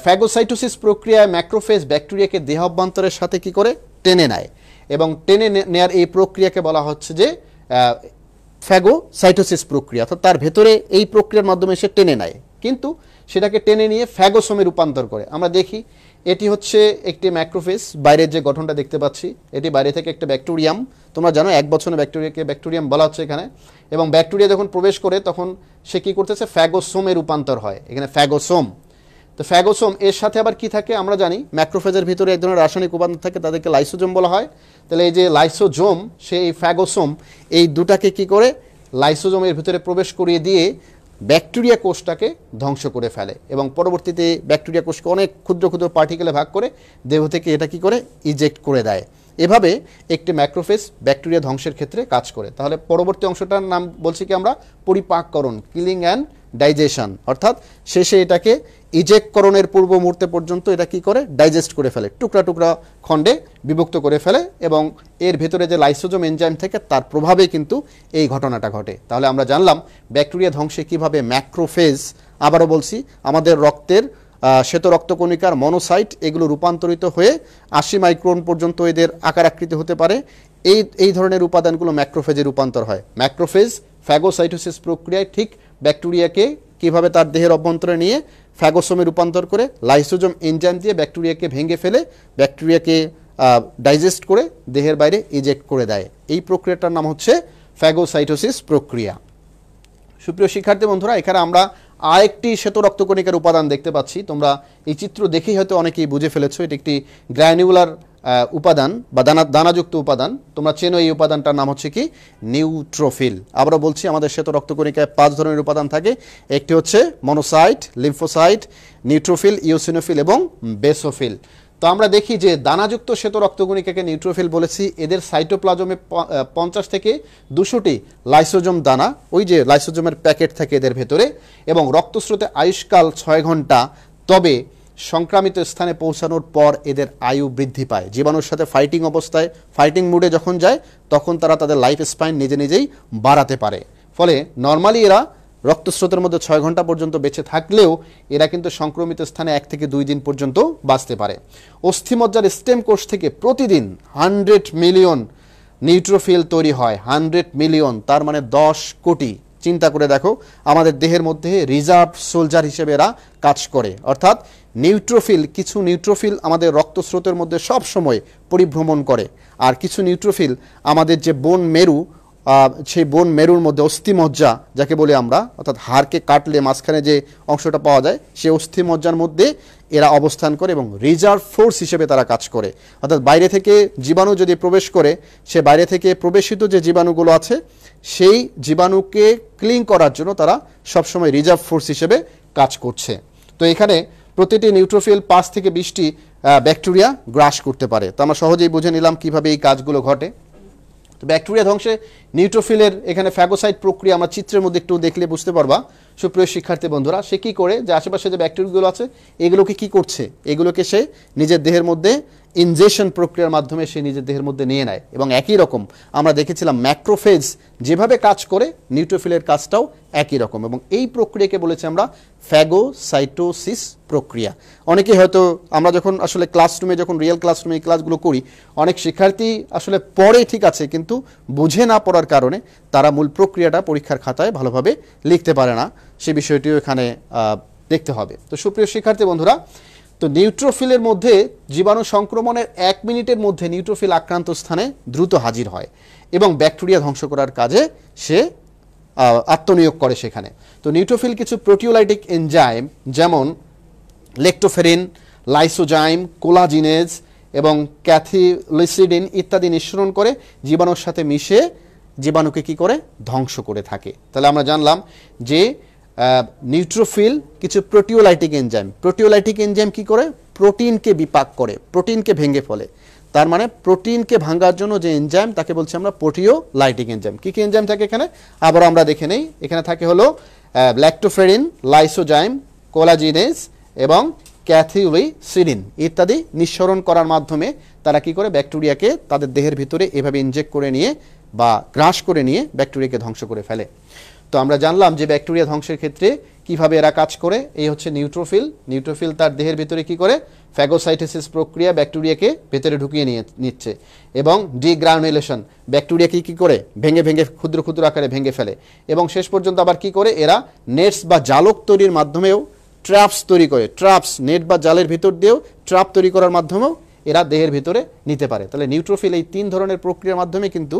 ফ্যাগোসাইটোসিস প্রক্রিয়ায় ম্যাক্রোফেজ ব্যাকটেরিয়াকে দেহ অভ্যন্তরের সাথে কি করে টেনে নেয়, এবং টেনে নেয়ার এই প্রক্রিয়াকে বলা হচ্ছে যে ফ্যাগোসাইটোসিস প্রক্রিয়া। অর্থাৎ তার ভেতরে এই প্রক্রিয়ার মাধ্যমে সে টেনে নেয়, কিন্তু সেটাকে টেনে নিয়ে ফ্যাগোসোমে রূপান্তর করে। আমরা দেখি এটি হচ্ছে একটি ম্যাক্রোফেজ, বাইরের যে গঠনটা দেখতে পাচ্ছি এটি বাইরে থেকে একটা ব্যাকটেরিয়াম। তোমরা জানো এক বছরের ব্যাকটেরিয়াকে ব্যাকটেরিয়াম বলা হচ্ছে এখানে। এবং ব্যাকটেরিয়া যখন প্রবেশ করে তখন সে কী করতেছে, ফ্যাগোসোমে রূপান্তর হয়, এখানে ফ্যাগোসোম। তো ফ্যাগোসোম এর সাথে আবার কি থাকে আমরা জানি, ম্যাক্রোফেজের ভিতরে এক ধরনের রাসায়নিক উপাদান থাকে, তাদেরকে লাইসোজোম বলা হয়। তাহলে এই যে লাইসোজোম, সেই ফ্যাগোসোম, এই দুটাকে কি করে লাইসোজোমের ভিতরে প্রবেশ করিয়ে দিয়ে ব্যাকটেরিয়া কোষটাকে ধ্বংস করে ফেলে, এবং পরবর্তীতে ব্যাকটেরিয়া কোষকে অনেক ক্ষুদ্র ক্ষুদ্র পার্টিকেলে ভাগ করে দেহ থেকে এটা কি করে ইজেক্ট করে দেয়। এভাবে একটি ম্যাক্রোফেজ ব্যাকটেরিয়া ধ্বংসের ক্ষেত্রে কাজ করে। তাহলে পরবর্তী অংশটার নাম বলছি কি আমরা, পরিপাককরণ, কিলিং অ্যান্ড ডাইজেশন, অর্থাৎ শেষে এটাকে ইজেক্টকরণের পূর্ব মুহূর্তে পর্যন্ত এটা কি করে, ডাইজেস্ট করে ফেলে, টুকরা টুকরা খণ্ডে বিভক্ত করে ফেলে, এবং এর ভেতরে যে লাইসোজোম এনজাইম থেকে তার প্রভাবে কিন্তু এই ঘটনাটা ঘটে। তাহলে আমরা জানলাম ব্যাকটেরিয়া ধ্বংসে কিভাবে ম্যাক্রোফেজ, আবারও বলছি, আমাদের রক্তের শ্বেত রক্তকণিকার মনোসাইট এগুলো রূপান্তরিত হয়ে 80 মাইক্রন পর্যন্ত এদের আকার আকৃতি হতে পারে। এই ধরনের উপাদানগুলো ম্যাক্রোফেজে রূপান্তর হয়। ম্যাক্রোফেজ ফ্যাগোসাইটোসিস প্রক্রিয়ায় ঠিক ব্যাকটেরিয়াকে কিভাবে তার দেহের অভ্যন্তরে নিয়ে ফ্যাগোসোমে রূপান্তর করে লাইসোজোম এনজাইম দিয়ে ব্যাকটেরিয়াকে ভেঙে ফেলে ব্যাকটেরিয়াকে ডাইজেস্ট করে দেহের বাইরে ইজেক্ট করে দেয়। এই প্রক্রিয়াটার নাম হচ্ছে ফ্যাগোসাইটোসিস প্রক্রিয়া। সুপ্রিয় শিক্ষার্থী বন্ধুরা, এখানে আমরা আরেকটি শ্বেত রক্তকণিকার উপাদান দেখতে পাচ্ছি। তোমরা এই চিত্র দেখেই হয়তো অনেকেই বুঝে ফেলেছো, এটি একটি গ্র্যানুলার উপাদান বা দানাযুক্ত উপাদান। তোমরা চেনো এই উপাদানটার নাম হচ্ছে কি, নিউট্রোফিল। আবারও বলছি, আমাদের শ্বেত রক্তকণিকায় 5 ধরনের উপাদান থাকে। একটি হচ্ছে মনোসাইট, লিম্ফোসাইট, নিউট্রোফিল, ইওসিনোফিল এবং বেসোফিল। তো আমরা দেখি যে দানাযুক্ত শ্বেত রক্তকণিকাকে নিউট্রোফিল বলেছি। এদের সাইটোপ্লাজমে 50 থেকে 200টি লাইসোজোম দানা, ওই যে লাইসোজোমের প্যাকেট থাকে এদের ভেতরে, এবং রক্তস্রোতে আয়ুষ্কাল 6 ঘন্টা। তবে সংক্রামিত স্থানে পৌঁছানোর পর এদের আয়ু বৃদ্ধি পায়। জীবাণুর সাথে ফাইটিং অবস্থায়, ফাইটিং মুডে যখন যায়, তখন তারা তাদের লাইফ স্প্যান নিজে নিজেই বাড়াতে পারে। ফলে নর্মালি এরা রক্তস্রোতের মধ্যে 6 ঘন্টা পর্যন্ত বেঁচে থাকলেও এরা কিন্তু সংক্রমিত স্থানে 1 থেকে 2 দিন পর্যন্ত বাঁচতে পারে। অস্থিমজ্জার স্টেম কোষ থেকে প্রতিদিন 100 মিলিয়ন নিউট্রোফিল তৈরি হয়। 100 মিলিয়ন, তার মানে 10 কোটি। চিন্তা করে দেখো, আমাদের দেহের মধ্যে রিজার্ভ সোলজার হিসেবে এরা কাজ করে। অর্থাৎ নিউট্রোফিল, কিছু নিউট্রোফিল আমাদের রক্তস্রোতের মধ্যে সব সময় পরিভ্রমণ করে, আর কিছু নিউট্রোফিল আমাদের যে বোন মেরু, সেই বোন মেরুর মধ্যে অস্থিমজ্জা যাকে বলি আমরা, অর্থাৎ হাড়কে কাটলে মাঝখানে যে অংশটা পাওয়া যায়, সেই অস্থিমজ্জার মধ্যে এরা অবস্থান করে এবং রিজার্ভ ফোর্স হিসেবে তারা কাজ করে। অর্থাৎ বাইরে থেকে জীবাণু যদি প্রবেশ করে, সে বাইরে থেকে প্রবেশিত যে জীবাণুগুলো আছে সেই জীবাণুকে ক্লিন করার জন্য তারা সবসময় রিজার্ভ ফোর্স হিসেবে কাজ করছে। তো এখানে প্রতিটি নিউট্রোফিল 5 থেকে 20টি ব্যাকটেরিয়া গ্রাস করতে পারে। তো আমরা সহজেই বুঝে নিলাম কিভাবে এই কাজগুলো ঘটে। তো ব্যাকটেরিয়া ধ্বংসে নিউট্রোফিলের এখানে ফ্যাগোসাইট প্রক্রিয়া আমরা চিত্রের মধ্যে একটু দেখলে বুঝতে পারবা। সুপ্রিয় শিক্ষার্থী বন্ধুরা, সে কী করে, যে আশেপাশে যে ব্যাকটেরিয়াগুলো আছে এগুলোকে কি করছে, এগুলোকে সে নিজের দেহের মধ্যে ইনজেকশন প্রক্রিয়ার মাধ্যমে সে নিজের দেহের মধ্যে নিয়ে নেয়। এবং একই রকম আমরা দেখেছিলাম ম্যাক্রোফেজ যেভাবে কাজ করে, নিউট্রোফিলের কাজটাও একই রকম, এবং এই প্রক্রিয়াকে বলেছি আমরা ফ্যাগোসাইটোসিস প্রক্রিয়া। অনেকে হয়তো আমরা যখন আসলে ক্লাসরুমে, যখন রিয়েল ক্লাসরুমে এই ক্লাসগুলো করি, অনেক শিক্ষার্থী আসলে পড়ে ঠিক আছে, কিন্তু বুঝে না পড়ার কারণে তারা মূল প্রক্রিয়াটা পরীক্ষার খাতায় ভালোভাবে লিখতে পারে না। সে বিষয়টিও এখানে দেখতে হবে। তো সুপ্রিয় শিক্ষার্থী বন্ধুরা, তো নিউট্রোফিলের মধ্যে জীবাণু সংক্রমণের 1 মিনিটের মধ্যে নিউট্রোফিল আক্রান্ত স্থানে দ্রুত হাজির হয় এবং ব্যাকটেরিয়া ধ্বংস করার কাজে সে আত্মনিয়োগ করে সেখানে। তো নিউট্রোফিল কিছু প্রোটিওলাইটিক এনজাইম যেমন লেক্টোফেরিন, লাইসোজাইম, কোলাজিনেজ এবং ক্যাথিলিসিডিন ইত্যাদি নিঃসরণ করে জীবাণুর সাথে মিশে জীবাণুকে কি করে, ধ্বংস করে থাকে। তাহলে আমরা জানলাম যে নিউট্রোফিল কিছু প্রোটিওলাইটিক এনজাইম, প্রোটিওলাইটিক এনজাইম কি করে, প্রোটিনকে বিপাক করে, প্রোটিনকে ভেঙে ফেলে। তার মানে প্রোটিনকে ভাঙার জন্য যে এনজাইম তাকে বলছি আমরা প্রোটিওলাইটিক এনজাইম। কি কি এনজাইম থাকে এখানে আবার আমরা দেখে নেই। এখানে থাকে হলো ল্যাক্টোফেরিন, লাইসোজাইম, কোলাজিনেজ এবং ক্যাথিলিসিডিন ইত্যাদি নিঃসরণ করার মাধ্যমে তারা কি করে, ব্যাকটেরিয়াকে তাদের দেহের ভিতরে এভাবে ইনজেক্ট করে নিয়ে বা গ্রাস করে নিয়ে ব্যাকটেরিয়াকে ধ্বংস করে ফেলে। তো আমরা জানলাম যে ব্যাকটেরিয়া ধ্বংসের ক্ষেত্রে কিভাবে এরা কাজ করে। এই হচ্ছে নিউট্রোফিল। নিউট্রোফিল তার দেহের ভিতরে কি করে, ফ্যাগোসাইটোসিস প্রক্রিয়া ব্যাকটেরিয়াকে ভেতরে ঢুকিয়ে নিচ্ছে, এবং ডিগ্রানুলেশন ব্যাকটেরিয়াকে কি করে, ভেঙে ভেঙে ক্ষুদ্র ক্ষুদ্র আকারে ভেঙে ফেলে, এবং শেষ পর্যন্ত আবার কি করে, এরা নেটস বা জালক তৈরির মাধ্যমেও ট্র্যাপস তৈরি করে। ট্র্যাপস, নেট বা জালের ভিতর দিয়েও ট্র্যাপ তৈরি করার মাধ্যমেও এরা দেহের ভিতরে নিতে পারে। তাহলে নিউট্রোফিল এই 3 ধরনের প্রক্রিয়ার মাধ্যমে কিন্তু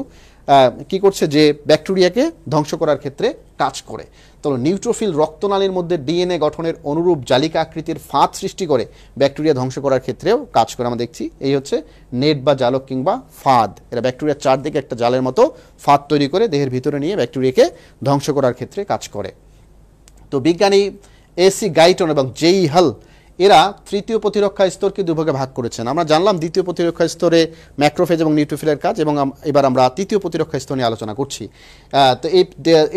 কি করছে, যে ব্যাকটেরিয়াকে ধ্বংস করার ক্ষেত্রে কাজ করে। তাহলে নিউট্রোফিল রক্তনালীর মধ্যে ডিএনএ গঠনের অনুরূপ জালিকা আকৃতির ফাঁদ সৃষ্টি করে ব্যাকটেরিয়া ধ্বংস করার ক্ষেত্রেও কাজ করে। আমরা দেখছি এই হচ্ছে নেট বা জালক কিংবা ফাঁদ। এরা ব্যাকটেরিয়ার চারদিকে একটা জালের মতো ফাঁদ তৈরি করে দেহের ভিতরে নিয়ে ব্যাকটেরিয়াকে ধ্বংস করার ক্ষেত্রে কাজ করে। তো বিজ্ঞানী এসি গাইটন এবং জেই হাল এরা তৃতীয় প্রতিরক্ষা স্তরকে দুভাগে ভাগ করেছেন। আমরা জানলাম দ্বিতীয় প্রতিরক্ষা স্তরে ম্যাক্রোফেজ এবং নিউট্রোফিলের কাজ, এবং এবার আমরা তৃতীয় প্রতিরক্ষা স্তর নিয়ে আলোচনা করছি। তো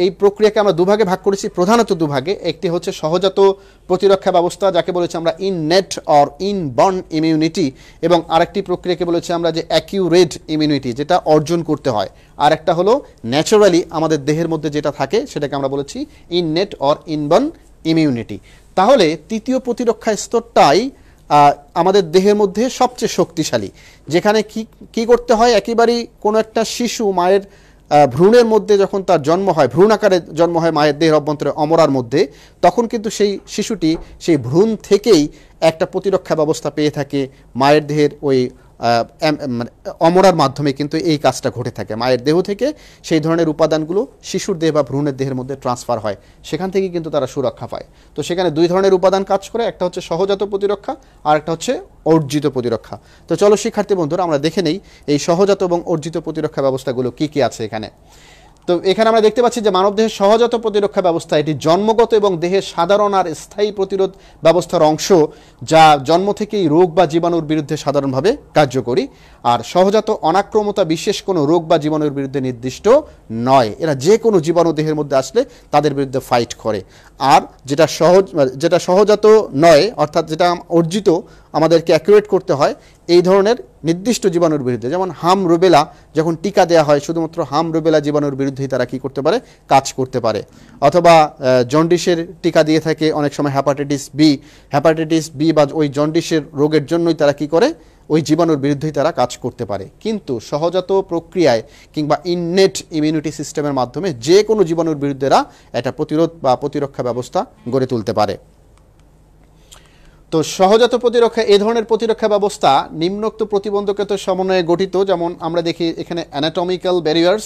এই প্রক্রিয়াকে আমরা দুভাগে ভাগ করেছি, প্রধানত দুভাগে। একটি হচ্ছে সহজাত প্রতিরক্ষা ব্যবস্থা, যাকে বলেছি আমরা ইননেট অর ইনবর্ন ইমিউনিটি, এবং আরেকটি প্রক্রিয়াকে বলেছি আমরা যে অ্যাকিউরেট ইমিউনিটি, যেটা অর্জন করতে হয়। আর একটা হলো ন্যাচারালি আমাদের দেহের মধ্যে যেটা থাকে সেটাকে আমরা বলেছি ইননেট অর ইনবর্ন ইমিউনিটি। তাহলে তৃতীয় প্রতিরক্ষা স্তরটাই আমাদের দেহের মধ্যে সবচেয়ে শক্তিশালী, যেখানে কি করতে হয়, একেবারেই কোনো একটা শিশু মায়ের ভ্রূণের মধ্যে যখন তার জন্ম হয়, ভ্রূণ আকারে জন্ম হয় মায়ের দেহের অভ্যন্তরে অমরার মধ্যে, তখন কিন্তু সেই শিশুটি সেই ভ্রূণ থেকেই একটা প্রতিরক্ষা ব্যবস্থা পেয়ে থাকে। মায়ের দেহের ওই অমরার মাধ্যমে কিন্তু এই কাজটা ঘটে থাকে। মায়ের দেহ থেকে সেই ধরনের উপাদানগুলো শিশুর দেহ বা ভ্রূণের দেহের মধ্যে ট্রান্সফার হয়, সেখান থেকে কিন্তু তারা সুরক্ষা পায়। তো সেখানে দুই ধরনের উপাদান কাজ করে, একটা হচ্ছে সহজাত প্রতিরক্ষা আর একটা হচ্ছে অর্জিত প্রতিরক্ষা। তো চলো শিক্ষার্থী বন্ধুরা আমরা দেখে নেই এই সহজাত এবং অর্জিত প্রতিরক্ষা ব্যবস্থাগুলো কি কি আছে এখানে। তো এখানে আমরা দেখতে পাচ্ছি যে মানবদেহের সহজাত প্রতিরক্ষা ব্যবস্থা এটি জন্মগত এবং দেহের সাধারণ আর স্থায়ী প্রতিরোধ ব্যবস্থার অংশ, যা জন্ম থেকেই রোগ বা জীবাণুর বিরুদ্ধে সাধারণভাবে কার্যকরী। আর সহজাত অনাক্রমতা বিশেষ কোনো রোগ বা জীবাণুর বিরুদ্ধে নির্দিষ্ট নয়, এরা যে কোনো জীবাণু দেহের মধ্যে আসলে তাদের বিরুদ্ধে ফাইট করে। আর যেটা সহজাত নয়, অর্থাৎ যেটা অর্জিত, আমাদেরকে অ্যাকুরেট করতে হয় এই ধরনের নির্দিষ্ট জীবাণুর বিরুদ্ধে। যেমন হাম রুবেলা যখন টিকা দেওয়া হয়, শুধুমাত্র হাম রুবেলা জীবাণুর বিরুদ্ধেই তারা কি করতে পারে, কাজ করতে পারে। অথবা জন্ডিসের টিকা দিয়ে থাকে অনেক সময় হ্যাপাটাইটিস বি বা ওই জন্ডিসের রোগের জন্যই তারা কি করে, ওই জীবাণুর বিরুদ্ধেই তারা কাজ করতে পারে। কিন্তু সহজাত প্রক্রিয়ায় কিংবা ইননেট ইমিউনিটি সিস্টেমের মাধ্যমে যে কোনো জীবাণুর বিরুদ্ধে এরা একটা প্রতিরোধ বা প্রতিরক্ষা ব্যবস্থা গড়ে তুলতে পারে। তো সহজাত প্রতিরক্ষা, এই ধরনের প্রতিরক্ষা ব্যবস্থা নিম্নোক্ত প্রতিবন্ধকতার সমন্বয়ে গঠিত। যেমন আমরা দেখি এখানে অ্যানাটমিক্যাল ব্যারিয়ার্স,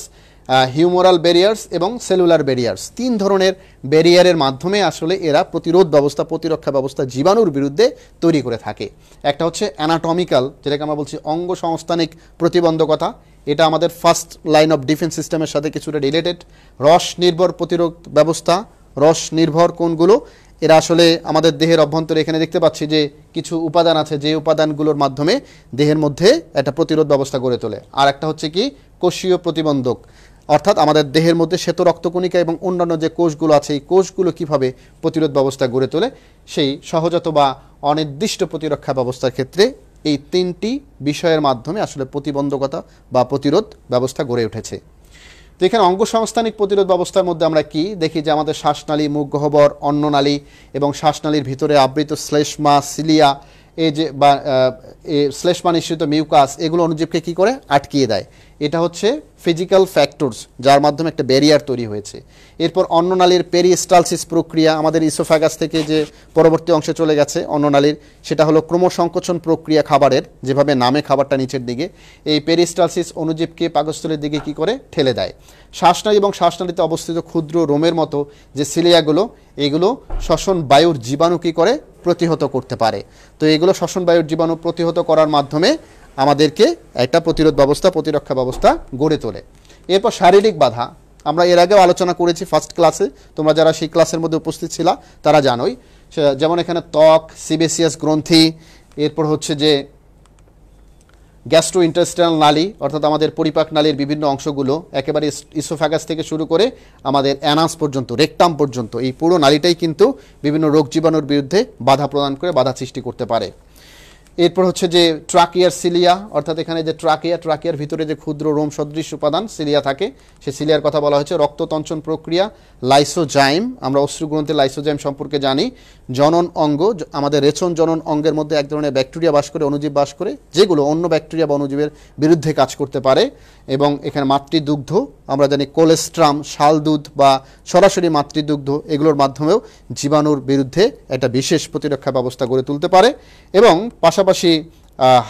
হিউমোরাল ব্যারিয়ার্স এবং সেলুলার ব্যারিয়ার্স, তিন ধরনের ব্যারিয়ারের মাধ্যমে আসলে এরা প্রতিরোধ ব্যবস্থা, প্রতিরক্ষা ব্যবস্থা জীবাণুর বিরুদ্ধে তৈরি করে থাকে। একটা হচ্ছে অ্যানাটমিক্যাল, যেটাকে আমরা বলছি অঙ্গ সংস্থানিক প্রতিবন্ধকতা, এটা আমাদের ফার্স্ট লাইন অফ ডিফেন্স সিস্টেমের সাথে কিছুটা রিলেটেড। রস নির্ভর প্রতিরোধ ব্যবস্থা, রস নির্ভর কোনগুলো, এরা আসলে আমাদের দেহের অভ্যন্তরে এখানে দেখতে পাচ্ছি যে কিছু উপাদান আছে, যে উপাদানগুলোর মাধ্যমে দেহের মধ্যে একটা প্রতিরোধ ব্যবস্থা গড়ে তোলে। আর একটা হচ্ছে কি কোষীয় প্রতিবন্ধক, অর্থাৎ আমাদের দেহের মধ্যে শ্বেত রক্তকণিকা এবং অন্যান্য যে কোষগুলো আছে, এই কোষগুলো কীভাবে প্রতিরোধ ব্যবস্থা গড়ে তোলে, সেই সহজাত বা অনির্দিষ্ট প্রতিরক্ষা ব্যবস্থার ক্ষেত্রে এই তিনটি বিষয়ের মাধ্যমে আসলে প্রতিবন্ধকতা বা প্রতিরোধ ব্যবস্থা গড়ে উঠেছে। তো এখানে অঙ্গসংস্থানিক প্রতিরোধ ব্যবস্থার মধ্যে আমরা কি দেখি, যে আমাদের শ্বাসনালী, মুখ গহ্বর, অন্ননালী এবং শ্বাসনালীর ভিতরে আবৃত শ্লেষ্মা, সিলিয়া, এই যে বা শ্লেষ্মা নিঃসৃত মিউকাস, এগুলো অণুজীবকে কী করে আটকিয়ে দেয়। এটা হচ্ছে ফিজিক্যাল ফ্যাক্টরস, যার মাধ্যমে একটা ব্যারিয়ার তৈরি হয়েছে। এরপর অন্ননালীর পেরিস্টালসিস প্রক্রিয়া, আমাদের ইসোফ্যাগাস থেকে যে পরবর্তী অংশে চলে গেছে অন্ননালীর, সেটা হলো ক্রমসংকোচন প্রক্রিয়া খাবারের, যেভাবে নামে খাবারটা নিচের দিকে, এই পেরিস্টালসিস অণুজীবকে পাকস্থলীর দিকে কি করে ঠেলে দেয়। শ্বাসনালী এবং শ্বাসনালীতে অবস্থিত ক্ষুদ্র রোমের মতো যে সিলিয়াগুলো, এগুলো শ্বসন বায়ুর জীবাণু কী করে প্রতিহত করতে পারে। তো এগুলো শ্বসন বায়ুর জীবাণু প্রতিহত করার মাধ্যমে আমাদেরকে একটা প্রতিরোধ ব্যবস্থা, প্রতিরক্ষা ব্যবস্থা গড়ে তোলে। এরপর শারীরিক বাধা, আমরা এর আগেও আলোচনা করেছি ফার্স্ট ক্লাসে, তোমরা যারা সেই ক্লাসের মধ্যে উপস্থিত ছিলা তারা জানোই। যেমন এখানে ত্বক, সিবেসিয়াস গ্রন্থি, এরপর হচ্ছে যে গ্যাস্ট্রোইন্টেস্টাইনাল নালী, অর্থাৎ আমাদের পরিপাক নালীর বিভিন্ন অংশগুলো, একেবারে ইসোফ্যাগাস থেকে শুরু করে আমাদের অ্যানাস পর্যন্ত, রেকটাম পর্যন্ত, এই পুরো নালীটাই কিন্তু বিভিন্ন রোগ জীবাণুর বিরুদ্ধে বাধা প্রদান করে, বাধা সৃষ্টি করতে পারে। এরপর হচ্ছে যে ট্রাকিয়ার সিলিয়া, অর্থাৎ এখানে যে ট্রাকিয়ার ভিতরে যে ক্ষুদ্র রোম সদৃশ উপাদান সিলিয়া থাকে, সেই সিলিয়ার কথা বলা হয়েছে। রক্ততঞ্চন প্রক্রিয়া, লাইসোজাইম, আমরা অশ্রুগ্রন্থির লাইসোজাইম সম্পর্কে জানি। জনন অঙ্গ, আমাদের রেচন জনন অঙ্গের মধ্যে এক ধরনের ব্যাকটেরিয়া বাস করে, অণুজীব বাস করে, যেগুলো অন্য ব্যাকটেরিয়া বা অণুজীবের বিরুদ্ধে কাজ করতে পারে। এবং এখানে মাতৃদুগ্ধ, আমরা জানি কোলেস্ট্রাম, শাল দুধ বা সরাসরি মাতৃদুগ্ধ, এগুলোর মাধ্যমেও জীবাণুর বিরুদ্ধে একটা বিশেষ প্রতিরক্ষা ব্যবস্থা গড়ে তুলতে পারে। এবং পাশাপাশি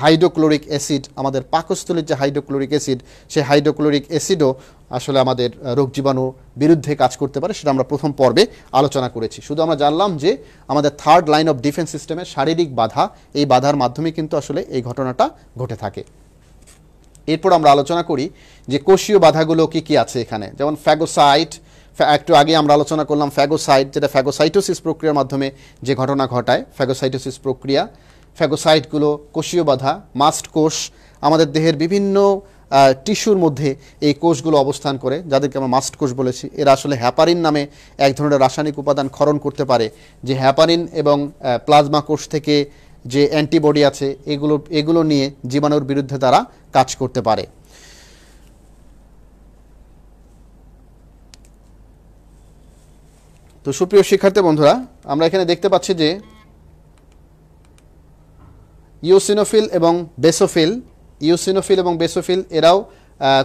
হাইড্রোক্লোরিক অ্যাসিড, আমাদের পাকস্থলীর যে হাইড্রোক্লোরিক অ্যাসিড, সেই হাইড্রোক্লোরিক অ্যাসিডও আসলে আমাদের রোগ জীবাণুর বিরুদ্ধে কাজ করতে পারে, সেটা আমরা প্রথম পর্বে আলোচনা করেছি। শুধু আমরা জানলাম যে আমাদের থার্ড লাইন অফ ডিফেন্স সিস্টেমে শারীরিক বাধা, এই বাধার মাধ্যমে কিন্তু আসলে এই ঘটনাটা ঘটে থাকে। এরপর আমরা আলোচনা করি যে কোষীয় বাধাগুলো কি কি আছে এখানে, যেমন ফ্যাগোসাইট, একটু আগে আমরা আলোচনা করলাম ফ্যাগোসাইট, যেটা ফ্যাগোসাইটোসিস প্রক্রিয়ার মাধ্যমে যে ঘটনা ঘটায় ফ্যাগোসাইটোসিস প্রক্রিয়া। ফ্যাগোসাইটগুলো কোষীয় বাধা, মাস্ট কোষ, আমাদের দেহের বিভিন্ন টিস্যুর মধ্যে এই কোষগুলো অবস্থান করে, যাদেরকে আমরা মাস্ট কোষ বলেছি। এরা আসলে হ্যাপারিন নামে এক ধরনের রাসায়নিক উপাদান ক্ষরণ করতে পারে, যে হ্যাপারিন এবং প্লাজমা কোষ থেকে যে অ্যান্টিবডি আছে এগুলো নিয়ে জীবাণুর বিরুদ্ধে তারা কাজ করতে পারে। তো সুপ্রিয় শিক্ষার্থী বন্ধুরা, আমরা এখানে দেখতে পাচ্ছি যে ইওসিনোফিল এবং বেসোফিল এরাও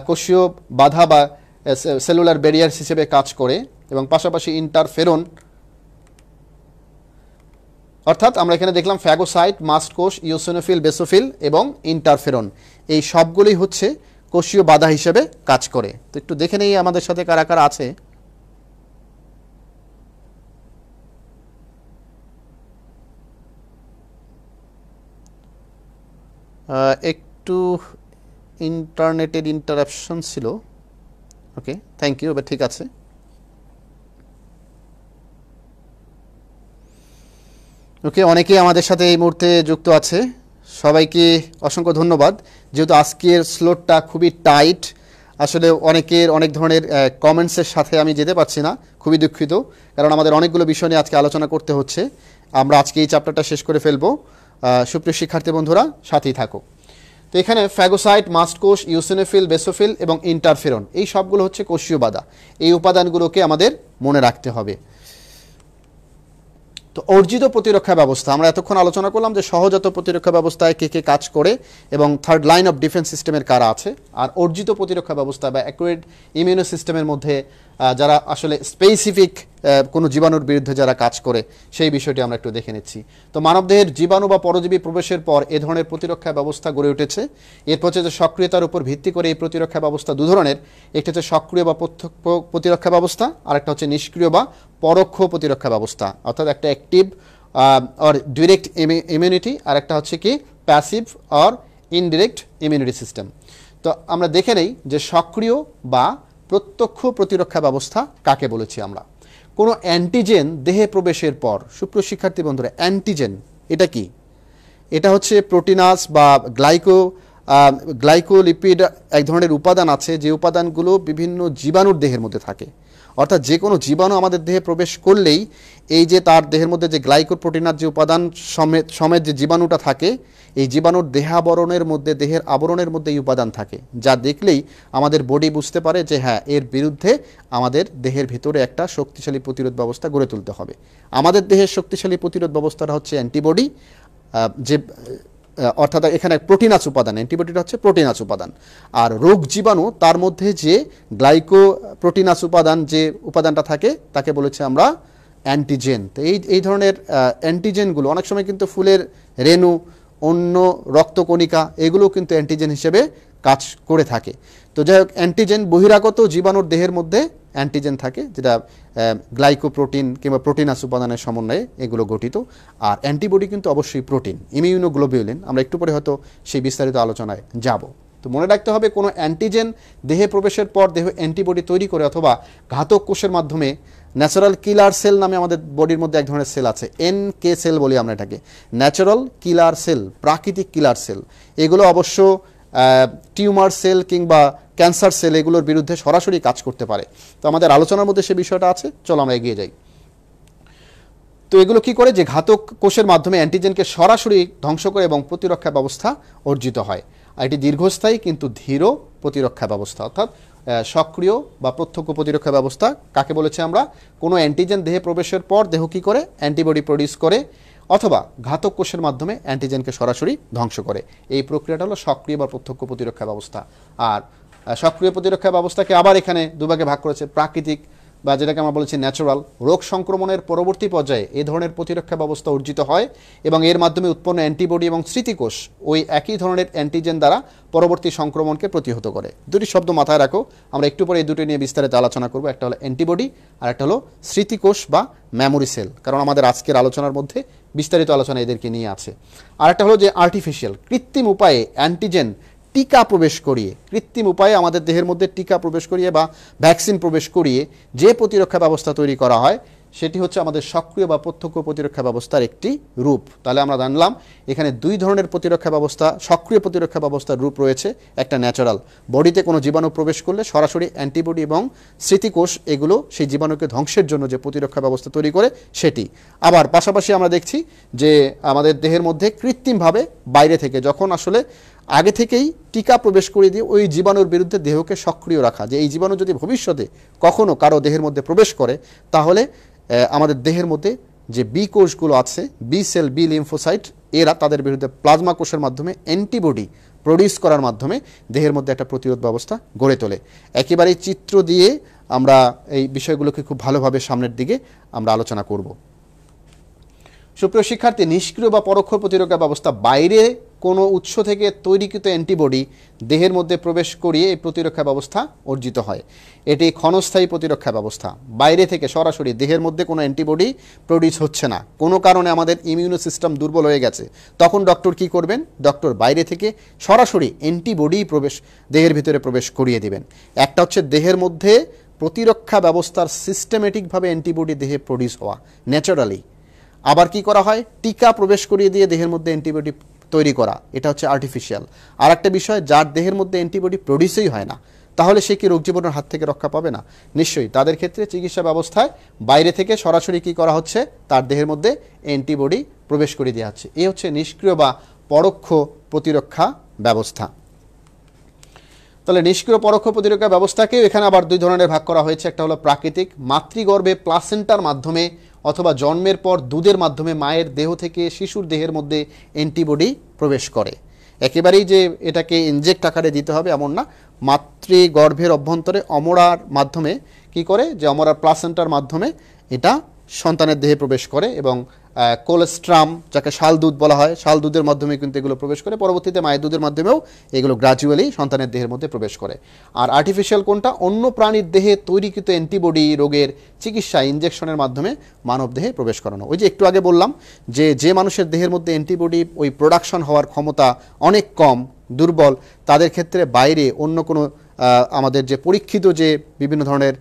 কোষীয় বাধা বা সেলুলার ব্যারিয়ার হিসেবে কাজ করে, এবং পাশাপাশি ইন্টারফেরন, অর্থাৎ আমরা এখানে দেখলাম ফ্যাগোসাইট, মাস্ট কোষ, ইওসিনোফিল, বেসোফিল এবং ইন্টারফেরন, এই সবগুলোই হচ্ছে কোষীয় বাধা হিসেবে কাজ করে। তো একটু দেখে নেই আমাদের সাথে কারা কারা আছে। একটু ইন্টারনেটের ইন্টারাপশন ছিল। ওকে, থ্যাংক ইউ, এবার ঠিক আছে। ওকে, অনেকেই আমাদের সাথে এই মুহূর্তে যুক্ত আছে, সবাইকে অসংখ্য ধন্যবাদ। যেহেতু আজকের স্লোটটা খুবই টাইট, আসলে অনেক ধরনের কমেন্টসের সাথে আমি যেতে পারছি না, খুবই দুঃখিত, কারণ আমাদের অনেকগুলো বিষয় নিয়ে আজকে আলোচনা করতে হচ্ছে। আমরা আজকে এই চ্যাপ্টারটা শেষ করে ফেলবো। সুপ্রিয় শিক্ষার্থী বন্ধুরা, সাথেই থাকো। তো এখানে ফ্যাগোসাইট, মাস্ট কোষ, ইওসিনোফিল, বেসোফিল এবং ইন্টারফেরন, এই সবগুলো হচ্ছে কোষীয় বাধা। এই উপাদানগুলোকে আমাদের মনে রাখতে হবে। তো অর্জিত প্রতিরক্ষা ব্যবস্থা, আমরা এতক্ষণ আলোচনা করলাম যে সহজাত প্রতিরক্ষা ব্যবস্থায় কে কে কাজ করে এবং থার্ড লাইন অফ ডিফেন্স সিস্টেমের কারা আছে, আর অর্জিত প্রতিরক্ষা ব্যবস্থা বা অ্যাকুরেট ইমিউনো সিস্টেমের মধ্যে যারা আসলে স্পেসিফিক কোনো জীবাণুর বিরুদ্ধে যারা কাজ করে, সেই বিষয়টি আমরা একটু দেখে নিচ্ছি। তো মানবদেহের জীবাণু বা পরজীবী প্রবেশের পর এ ধরনের প্রতিরক্ষা ব্যবস্থা গড়ে উঠেছে। এরপর হচ্ছে সক্রিয়তার উপর ভিত্তি করে এই প্রতিরক্ষা ব্যবস্থা দু ধরনের, একটি হচ্ছে সক্রিয় বা প্রত্যক্ষ প্রতিরক্ষা ব্যবস্থা, আর একটা হচ্ছে নিষ্ক্রিয় বা পরোক্ষ প্রতিরক্ষা ব্যবস্থা, অর্থাৎ একটা অ্যাক্টিভ অর ডিরেক্ট ইমিউনিটি, আর একটা হচ্ছে কি passive or indirect immunity system. তো আমরা দেখে নেই যে সক্রিয় বা প্রত্যক্ষ প্রতিরক্ষা ব্যবস্থা কাকে বলেছি আমরা। কোনো অ্যান্টিজেন দেহে প্রবেশের পর, সুপ্রিয় শিক্ষার্থী বন্ধুরা, অ্যান্টিজেন এটা কি? এটা হচ্ছে প্রোটিনাস বা গ্লাইকোলিপিড, এক ধরনের উপাদান আছে যে উপাদানগুলো বিভিন্ন জীবাণুর দেহের মধ্যে থাকে। অর্থাৎ যে কোনো জীবাণু আমাদের দেহে প্রবেশ করলেই এই যে তার দেহের মধ্যে যে গ্লাইকোপ্রোটিনাস যে উপাদান সমেত যে জীবাণুটা থাকে, এই জীবাণুর দেহের আবরণের মধ্যে এই উপাদান থাকে, যা দেখলেই আমাদের বডি বুঝতে পারে যে হ্যাঁ, এর বিরুদ্ধে আমাদের দেহের ভিতরে একটা শক্তিশালী প্রতিরোধ ব্যবস্থা গড়ে তুলতে হবে। আমাদের দেহের শক্তিশালী প্রতিরোধ ব্যবস্থাটা হচ্ছে অ্যান্টিবডি, যে অর্থাৎ এখানে প্রোটিনাস উপাদান, অ্যান্টিবডিটা হচ্ছে প্রোটিনাস উপাদান। আর রোগ জীবাণু, তার মধ্যে যে গ্লাইকোপ্রোটিনাস উপাদান যে উপাদানটা থাকে তাকে বলেছে আমরা অ্যান্টিজেন। তো এই ধরনের অ্যান্টিজেনগুলো অনেক সময় কিন্তু ফুলের রেণু, অন্য রক্তকণিকা, এগুলো কিন্তু অ্যান্টিজেন হিসেবে কাজ করে থাকে। তো যাই হোক, অ্যান্টিজেন বহিরাগত জীবাণুর দেহের মধ্যে অ্যান্টিজেন থাকে, যেটা গ্লাইকোপ্রোটিন কিংবা প্রোটিনাস উপাদানের সমন্বয়ে এগুলো গঠিত। আর অ্যান্টিবডি কিন্তু অবশ্যই প্রোটিন, ইমিউনোগ্লোবিউলিন, আমরা একটু পরে হয়তো সেই বিস্তারিত আলোচনায় যাব। তো মনে রাখতে হবে, কোনো অ্যান্টিজেন দেহে প্রবেশের পর দেহ অ্যান্টিবডি তৈরি করে, অথবা ঘাতক কোষের মাধ্যমে ন্যাচারাল কিলার সেল নামে আমাদের বডির মধ্যে এক ধরনের সেল আছে, NK সেল বলি আমরা এটাকে, ন্যাচারাল কিলার সেল, প্রাকৃতিক কিলার সেল। এগুলো অবশ্য টিউমার সেল কিংবা ক্যান্সার সেল, এগুলোর বিরুদ্ধে সরাসরি কাজ করতে পারে। তো আমাদের আলোচনার মধ্যে সে বিষয়টা আছে, চলো আমরা এগিয়ে যাই। তো এগুলো কি করে, যে ঘাতক কোষের মাধ্যমে অ্যান্টিজেনকে সরাসরি ধ্বংস করে এবং প্রতিরক্ষা ব্যবস্থা অর্জিত হয়। আর এটি দীর্ঘস্থায়ী কিন্তু ধীর প্রতিরক্ষা ব্যবস্থা, অর্থাৎ সক্রিয় বা প্রত্যক্ষ প্রতিরক্ষা ব্যবস্থা কাকে বলেছে আমরা? কোনো অ্যান্টিজেন দেহে প্রবেশের পর দেহ কি করে, অ্যান্টিবডি প্রডিউস করে, অথবা ঘাতক কোষের মাধ্যমে অ্যান্টিজেনকে সরাসরি ধ্বংস করে। এই প্রক্রিয়াটা হলো সক্রিয় বা প্রত্যক্ষ প্রতিরক্ষা ব্যবস্থা। আর সক্রিয় প্রতিরক্ষা ব্যবস্থাকে আবার এখানে দুভাগে ভাগ করেছে, প্রাকৃতিক বা যেটাকে আমরা বলেছি ন্যাচারাল। রোগ সংক্রমণের পরবর্তী পর্যায়ে এই ধরনের প্রতিরক্ষা ব্যবস্থা অর্জিত হয় এবং এর মাধ্যমে উৎপন্ন অ্যান্টিবডি এবং স্মৃতিকোষ ওই একই ধরনের অ্যান্টিজেন দ্বারা পরবর্তী সংক্রমণকে প্রতিহত করে। দুটি শব্দ মাথায় রাখো, আমরা একটু পরে এই দুটো নিয়ে বিস্তারিত আলোচনা করব। একটা হলো অ্যান্টিবডি আর একটা হলো স্মৃতিকোষ বা মেমোরি সেল, কারণ আমাদের আজকের আলোচনার মধ্যে বিস্তারিত আলোচনা এদেরকে নিয়ে আছে। আর একটা হলো যে আর্টিফিশিয়াল, কৃত্রিম উপায়ে অ্যান্টিজেন টিকা প্রবেশ করিয়ে, কৃত্রিম উপায়ে আমাদের দেহের মধ্যে টিকা প্রবেশ করিয়ে বা ভ্যাকসিন প্রবেশ করিয়ে যে প্রতিরক্ষা ব্যবস্থা তৈরি করা হয় সেটি হচ্ছে আমাদের সক্রিয় বা প্রত্যক্ষ প্রতিরক্ষা ব্যবস্থার একটি রূপ। তাহলে আমরা জানলাম এখানে দুই ধরনের প্রতিরক্ষা ব্যবস্থা, সক্রিয় প্রতিরক্ষা ব্যবস্থার রূপ রয়েছে। একটা ন্যাচারাল, বডিতে কোনো জীবাণু প্রবেশ করলে সরাসরি অ্যান্টিবডি এবং স্মৃতিকোষ এগুলো সেই জীবাণুকে ধ্বংসের জন্য যে প্রতিরক্ষা ব্যবস্থা তৈরি করে সেটি। আবার পাশাপাশি আমরা দেখছি যে আমাদের দেহের মধ্যে কৃত্রিমভাবে বাইরে থেকে যখন আসলে আগে থেকেই টিকা প্রবেশ করিয়ে দিয়ে ওই জীবাণুর বিরুদ্ধে দেহকে সক্রিয় রাখা, যে এই জীবাণু যদি ভবিষ্যতে কখনো কারো দেহের মধ্যে প্রবেশ করে তাহলে আমাদের দেহের মধ্যে যে বি কোষগুলো আছে, বি সেল, বি লিম্ফোসাইট, এরা তাদের বিরুদ্ধে প্লাজমা কোষের মাধ্যমে অ্যান্টিবডি প্রডিউস করার মাধ্যমে দেহের মধ্যে একটা প্রতিরোধ ব্যবস্থা গড়ে তোলে। একেবারেই চিত্র দিয়ে আমরা এই বিষয়গুলোকে খুব ভালোভাবে সামনের দিকে আমরা আলোচনা করব। সুপ্রিয় শিক্ষার্থী, নিষ্ক্রিয় বা পরোক্ষ প্রতিরক্ষা ব্যবস্থা, বাইরে কোনো উৎস থেকে তৈরিকৃত অ্যান্টিবডি দেহের মধ্যে প্রবেশ করিয়ে এই প্রতিরক্ষা ব্যবস্থা অর্জিত হয়। এটি ক্ষণস্থায়ী প্রতিরক্ষা ব্যবস্থা। বাইরে থেকে সরাসরি দেহের মধ্যে কোনো অ্যান্টিবডি প্রডিউস হচ্ছে না, কোনো কারণে আমাদের ইমিউনো সিস্টেম দুর্বল হয়ে গেছে, তখন ডক্টর কি করবেন? ডক্টর বাইরে থেকে সরাসরি অ্যান্টিবডি দেহের ভিতরে প্রবেশ করিয়ে দিবেন। একটা হচ্ছে দেহের মধ্যে প্রতিরক্ষা ব্যবস্থার সিস্টেমেটিকভাবে অ্যান্টিবডি দেহে প্রডিউস হওয়া ন্যাচারালি। আবার কি করা হয়? টিকা প্রবেশ করিয়ে দিয়ে দেহের মধ্যে অ্যান্টিবডি তৈরি করা, এটা হচ্ছে আর্টিফিশিয়াল। আর একটা বিষয়, যার দেহের মধ্যে অ্যান্টিবডি প্রডিউসই হয় না, তাহলে সে কি রোগ জীবাণুর হাত থেকে রক্ষা পাবে না? নিশ্চয়ই। তাদের ক্ষেত্রে চিকিৎসা ব্যবস্থায় বাইরে থেকে সরাসরি কি করা হচ্ছে? তার দেহের মধ্যে অ্যান্টিবডি প্রবেশ করিয়ে দেওয়া হচ্ছে। এই হচ্ছে নিষ্ক্রিয় বা পরোক্ষ প্রতিরক্ষা ব্যবস্থা। তাহলে নিষ্ক্রিয় পরোক্ষ প্রতিরক্ষা ব্যবস্থাকেও এখানে আবার দুই ধরনের ভাগ করা হয়েছে। একটা হলো প্রাকৃতিক, মাতৃগর্ভে প্লাসেন্টার মাধ্যমে অথবা জন্মের পর দুধের মাধ্যমে মায়ের দেহ থেকে শিশুর দেহের মধ্যে অ্যান্টিবডি প্রবেশ করে। একেবারেই যে এটাকে ইনজেক্ট আকারে দিতে হবে এমন না, মাতৃগর্ভের অভ্যন্তরে অমরার মাধ্যমে কি করে, যে অমরার প্লাসেন্টার মাধ্যমে এটা সন্তানের দেহে প্রবেশ করে এবং কোলেস্ট্রাম, যাকে শাল দুধ বলা হয়, শাল দুধের মাধ্যমে কিন্তু এগুলো প্রবেশ করে, পরবর্তীতে মায়ের দুধের মাধ্যমেও এগুলো গ্র্যাজুয়ালি সন্তানের দেহের মধ্যে প্রবেশ করে। আর আর্টিফিশিয়াল কোনটা? অন্য প্রাণীর দেহে তৈরিকৃত অ্যান্টিবডি রোগের চিকিৎসা ইনজেকশনের মাধ্যমে মানব দেহে প্রবেশ করানো। ওই যে একটু আগে বললাম যে মানুষের দেহের মধ্যে অ্যান্টিবডি ওই প্রোডাকশন হওয়ার ক্ষমতা অনেক কম, দুর্বল, তাদের ক্ষেত্রে বাইরে অন্য কোনো আমাদের যে পরীক্ষিত যে বিভিন্ন ধরনের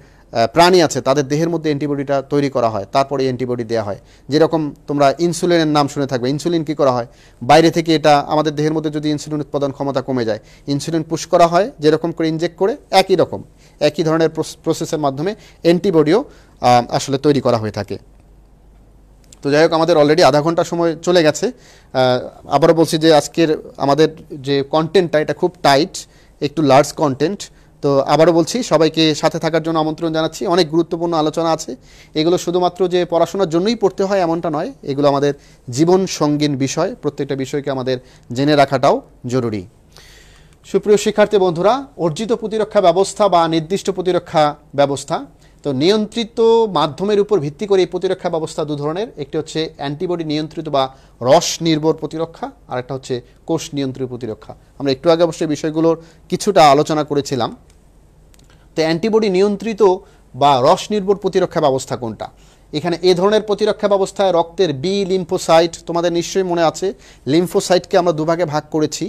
প্রাণী আছে তাদের দেহের মধ্যে অ্যান্টিবডিটা তৈরি করা হয়, তারপরে অ্যান্টিবডি দেওয়া হয়। যেরকম তোমরা ইনসুলিনের নাম শুনে থাকবে। ইনসুলিন কি করা হয়? বাইরে থেকে এটা আমাদের দেহের মধ্যে যদি ইনসুলিন উৎপাদন ক্ষমতা কমে যায়, ইনসুলিন পুশ করা হয় যেরকম করে ইনজেক্ট করে, একই ধরনের প্রসেসের মাধ্যমে অ্যান্টিবডিও আসলে তৈরি করা হয়ে থাকে। তো যাই হোক, আমাদের অলরেডি আধা ঘন্টা সময় চলে গেছে। আবারও বলছি যে আজকের আমাদের যে কন্টেন্টটা এটা খুব টাইট, একটু লার্জ কন্টেন্ট। তো আবারও বলছি, সবাইকে সাথে থাকার জন্য আমন্ত্রণ জানাচ্ছি। অনেক গুরুত্বপূর্ণ আলোচনা আছে। এগুলো শুধুমাত্র যে পড়াশোনার জন্যই পড়তে হয় এমনটা নয়, এগুলো আমাদের জীবন সঙ্গীন বিষয়। প্রত্যেকটা বিষয়কে আমাদের জেনে রাখাটাও জরুরি। সুপ্রিয় শিক্ষার্থী বন্ধুরা, অর্জিত প্রতিরক্ষা ব্যবস্থা বা নির্দিষ্ট প্রতিরক্ষা ব্যবস্থা, তো নিয়ন্ত্রিত মাধ্যমের উপর ভিত্তি করে এই প্রতিরক্ষা ব্যবস্থা দু ধরনের। একটি হচ্ছে অ্যান্টিবডি নিয়ন্ত্রিত বা রস নির্ভর প্রতিরক্ষা, আর একটা হচ্ছে কোষ নিয়ন্ত্রিত প্রতিরক্ষা। আমরা একটু আগে অবশ্যই বিষয়গুলোর কিছুটা আলোচনা করেছিলাম। তো অ্যান্টিবডি নিয়ন্ত্রিত বা রস নির্ভর প্রতিরক্ষা ব্যবস্থা কোনটা? এখানে এ ধরনের প্রতিরক্ষা ব্যবস্থায় রক্তের বি লিম্ফোসাইট, তোমাদের নিশ্চয়ই মনে আছে লিম্ফোসাইটকে আমরা দুভাগে ভাগ করেছি।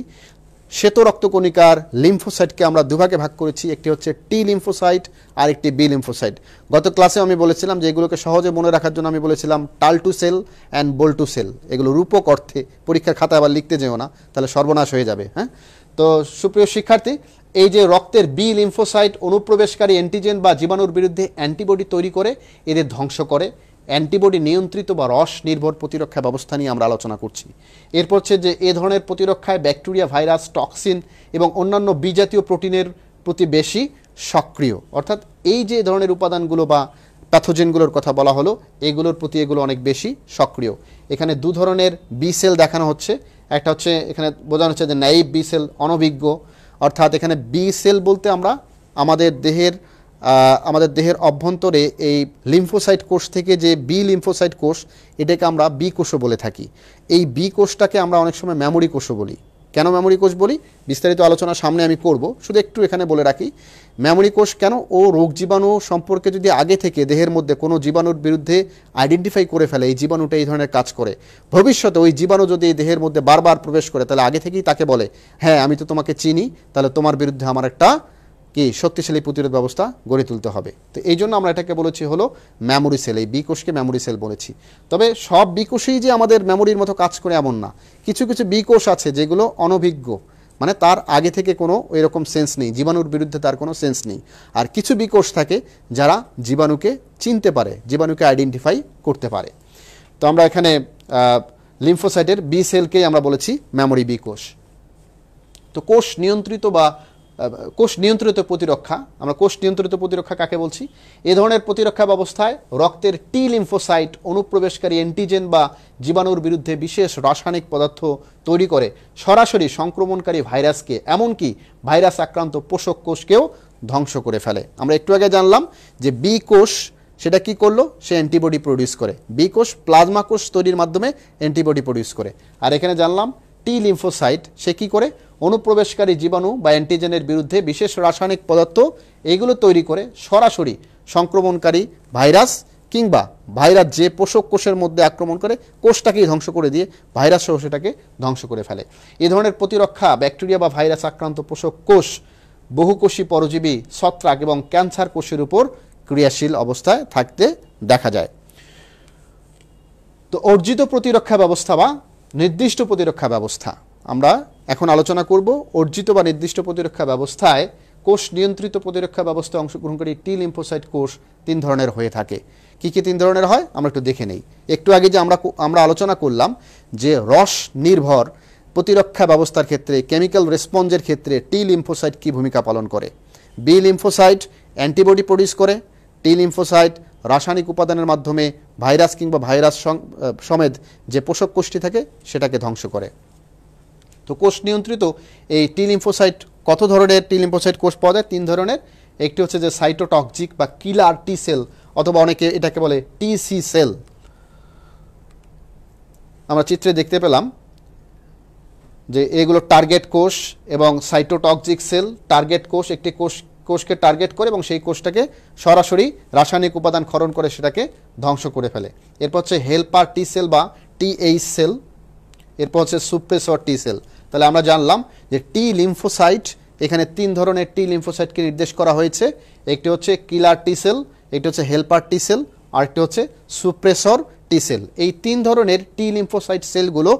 শ্বেত রক্তকণিকার লিম্ফোসাইটকে আমরা দুভাগে ভাগ করেছি, একটি হচ্ছে টি লিম্ফোসাইট আর একটি বি লিম্ফোসাইট। গত ক্লাসে আমি বলেছিলাম যে এগুলোকে সহজে মনে রাখার জন্য আমি বলেছিলাম টালটু সেল অ্যান্ড বল্টু সেল। এগুলো রূপক অর্থে, পরীক্ষার খাতায় আবার লিখতে যেও না, তাহলে সর্বনাশ হয়ে যাবে। হ্যাঁ, তো সুপ্রিয় শিক্ষার্থী, এই যে রক্তের বি লিম্ফোসাইট অনুপ্রবেশকারী অ্যান্টিজেন বা জীবাণুর বিরুদ্ধে অ্যান্টিবডি তৈরি করে এদের ধ্বংস করে। অ্যান্টিবডি নিয়ন্ত্রিত বা রস নির্ভর প্রতিরক্ষা ব্যবস্থা নিয়ে আমরা আলোচনা করছি। এরপর হচ্ছে যে এ ধরনের প্রতিরক্ষায় ব্যাকটেরিয়া, ভাইরাস, টক্সিন এবং অন্যান্য বিজাতীয় প্রোটিনের প্রতি বেশি সক্রিয়। অর্থাৎ এই যে ধরনের উপাদানগুলো বা প্যাথোজেনগুলোর কথা বলা হলো, এগুলোর প্রতি এগুলো অনেক বেশি সক্রিয়। এখানে দু ধরনের বি সেল দেখানো হচ্ছে। একটা হচ্ছে এখানে বোঝানো হচ্ছে যে নাইভ বি সেল, অনভিজ্ঞ। অর্থাৎ এখানে বি সেল বলতে আমরা আমাদের দেহের অভ্যন্তরে এই লিম্ফোসাইট কোষ থেকে যে বি লিম্ফোসাইট কোষ, এটাকে আমরা বি কোষও বলে থাকি। এই বি কোষটাকে আমরা অনেক সময় মেমোরি কোষও বলি। কেন মেমোরি কোষ বলি বিস্তারিত আলোচনা সামনে আমি করব, শুধু একটু এখানে বলে রাখি মেমোরি কোষ কেন ও রোগ জীবাণু সম্পর্কে যদি আগে থেকে দেহের মধ্যে কোনো জীবাণুর বিরুদ্ধে আইডেন্টিফাই করে ফেলে এই জীবাণুটা এই ধরনের কাজ করে, ভবিষ্যতে ওই জীবাণু যদি এই দেহের মধ্যে বারবার প্রবেশ করে তাহলে আগে থেকেই তাকে বলে হ্যাঁ আমি তো তোমাকে চিনি, তাহলে তোমার বিরুদ্ধে আমার একটা কি শক্তিশালী প্রতিরোধ ব্যবস্থা গড়ে তুলতে হবে। তো এই জন্য আমরা এটাকে বলেছি হলো মেমোরি সেল, এই বি কোষকে মেমোরি সেল বলেছি। তবে সব বি কোষই যে আমাদের মেমোরির মতো কাজ করে এমন না, কিছু কিছু বি কোষ আছে যেগুলো অনভিজ্ঞ, মানে তার আগে থেকে কোনো এরকম সেন্স নেই, জীবাণুর বিরুদ্ধে তার কোনো সেন্স নেই। আর কিছু বি কোষ থাকে যারা জীবাণুকে চিনতে পারে, জীবাণুকে আইডেন্টিফাই করতে পারে। তো আমরা এখানে লিম্ফোসাইটের বি সেলকেই আমরা বলেছি মেমোরি বি কোষ। তো কোষ নিয়ন্ত্রিত বা কোষ নিয়ন্ত্রিত প্রতিরক্ষা, আমরা কোষ নিয়ন্ত্রিত প্রতিরক্ষা কাকে বলছি? এ ধরনের প্রতিরক্ষা ব্যবস্থায় রক্তের টি লিম্ফোসাইট অনুপ্রবেশকারী অ্যান্টিজেন বা জীবাণুর বিরুদ্ধে বিশেষ রাসায়নিক পদার্থ তৈরি করে সরাসরি সংক্রমণকারী ভাইরাসকে, এমনকি ভাইরাস আক্রান্ত পোষক কোষকেও ধ্বংস করে ফেলে। আমরা একটু আগে জানলাম যে বি কোষ সেটা কি করলো, সে অ্যান্টিবডি প্রডিউস করে। বি কোষ প্লাজমা কোষ তৈরির মাধ্যমে অ্যান্টিবডি প্রডিউস করে। আর এখানে জানলাম টি লিম্ফোসাইট সে কি করে, অনুপ্রবেশকারী জীবাণু বা অ্যান্টিজেনের বিরুদ্ধে বিশেষ রাসায়নিক পদার্থ এইগুলো তৈরি করে সরাসরি সংক্রমণকারী ভাইরাস কিংবা ভাইরাস যে পোষক কোষের মধ্যে আক্রমণ করে কোষটাকেই ধ্বংস করে দিয়ে ভাইরাস সহ সেটাকে ধ্বংস করে ফেলে। এই ধরনের প্রতিরক্ষা ব্যাকটেরিয়া বা ভাইরাস আক্রান্ত পোষক কোষ বহুকোষী পরজীবী, ছত্রাক এবং ক্যান্সার কোষের উপর ক্রিয়াশীল অবস্থায় থাকতে দেখা যায়। তো অর্জিত প্রতিরক্ষা ব্যবস্থা বা নির্দিষ্ট প্রতিরক্ষা ব্যবস্থা আমরা এখন আলোচনা করব। অর্জিত বা নির্দিষ্ট প্রতিরক্ষা ব্যবস্থায় কোষ নিয়ন্ত্রিত প্রতিরক্ষা ব্যবস্থায় অংশগ্রহণকারী টি লিম্ফোসাইট কোষ 3 ধরনের হয়ে থাকে। কি কি 3 ধরনের হয় আমরা একটু দেখে নেই। একটু আগে যে আমরা আলোচনা করলাম যে রস নির্ভর প্রতিরক্ষা ব্যবস্থার ক্ষেত্রে, কেমিক্যাল রেসপন্সের ক্ষেত্রে টি লিম্ফোসাইট কি ভূমিকা পালন করে। বি লিম্ফোসাইট অ্যান্টিবডি প্রডিউস করে, টি লিম্ফোসাইট রাসায়নিক উপাদানের মাধ্যমে ভাইরাস কিংবা ভাইরাস সমেত যে পোষক কোষটি থাকে সেটাকে ধ্বংস করে। তো কোষ নিয়ন্ত্রিত এই টি লিম্ফোসাইট, কত ধরনের টি লিম্ফোসাইট কোষ পাওয়া যায়? 3 ধরনের। একটি হচ্ছে যে সাইটোটক্সিক বা কিলার টি সেল, অথবা অনেকে এটাকে বলে টিসি সেল। আমরা চিত্রে দেখতে পেলাম যে এগুলো টার্গেট কোষ এবং সাইটোটক্সিক সেল। টার্গেট কোষ একটি কোষকে টার্গেট করে এবং সেই কোষটাকে সরাসরি রাসায়নিক উপাদান ক্ষরণ করে সেটাকে ধ্বংস করে ফেলে। এরপর হচ্ছে হেল্পার টি সেল বা টিএইচ সেল। এরপর হচ্ছে সুপ্রেসর টি সেল। তাহলে আমরা জানলাম যে টি লিম্ফোসাইট, এখানে 3 ধরনের টি লিম্ফোসাইটকে নির্দেশ করা হয়েছে। একটি হচ্ছে কিলার টি সেল, একটি হচ্ছে হেল্পার টি সেল, আর একটি হচ্ছে সুপ্রেসর টি সেল। এই 3 ধরনের টি লিম্ফোসাইট সেলগুলো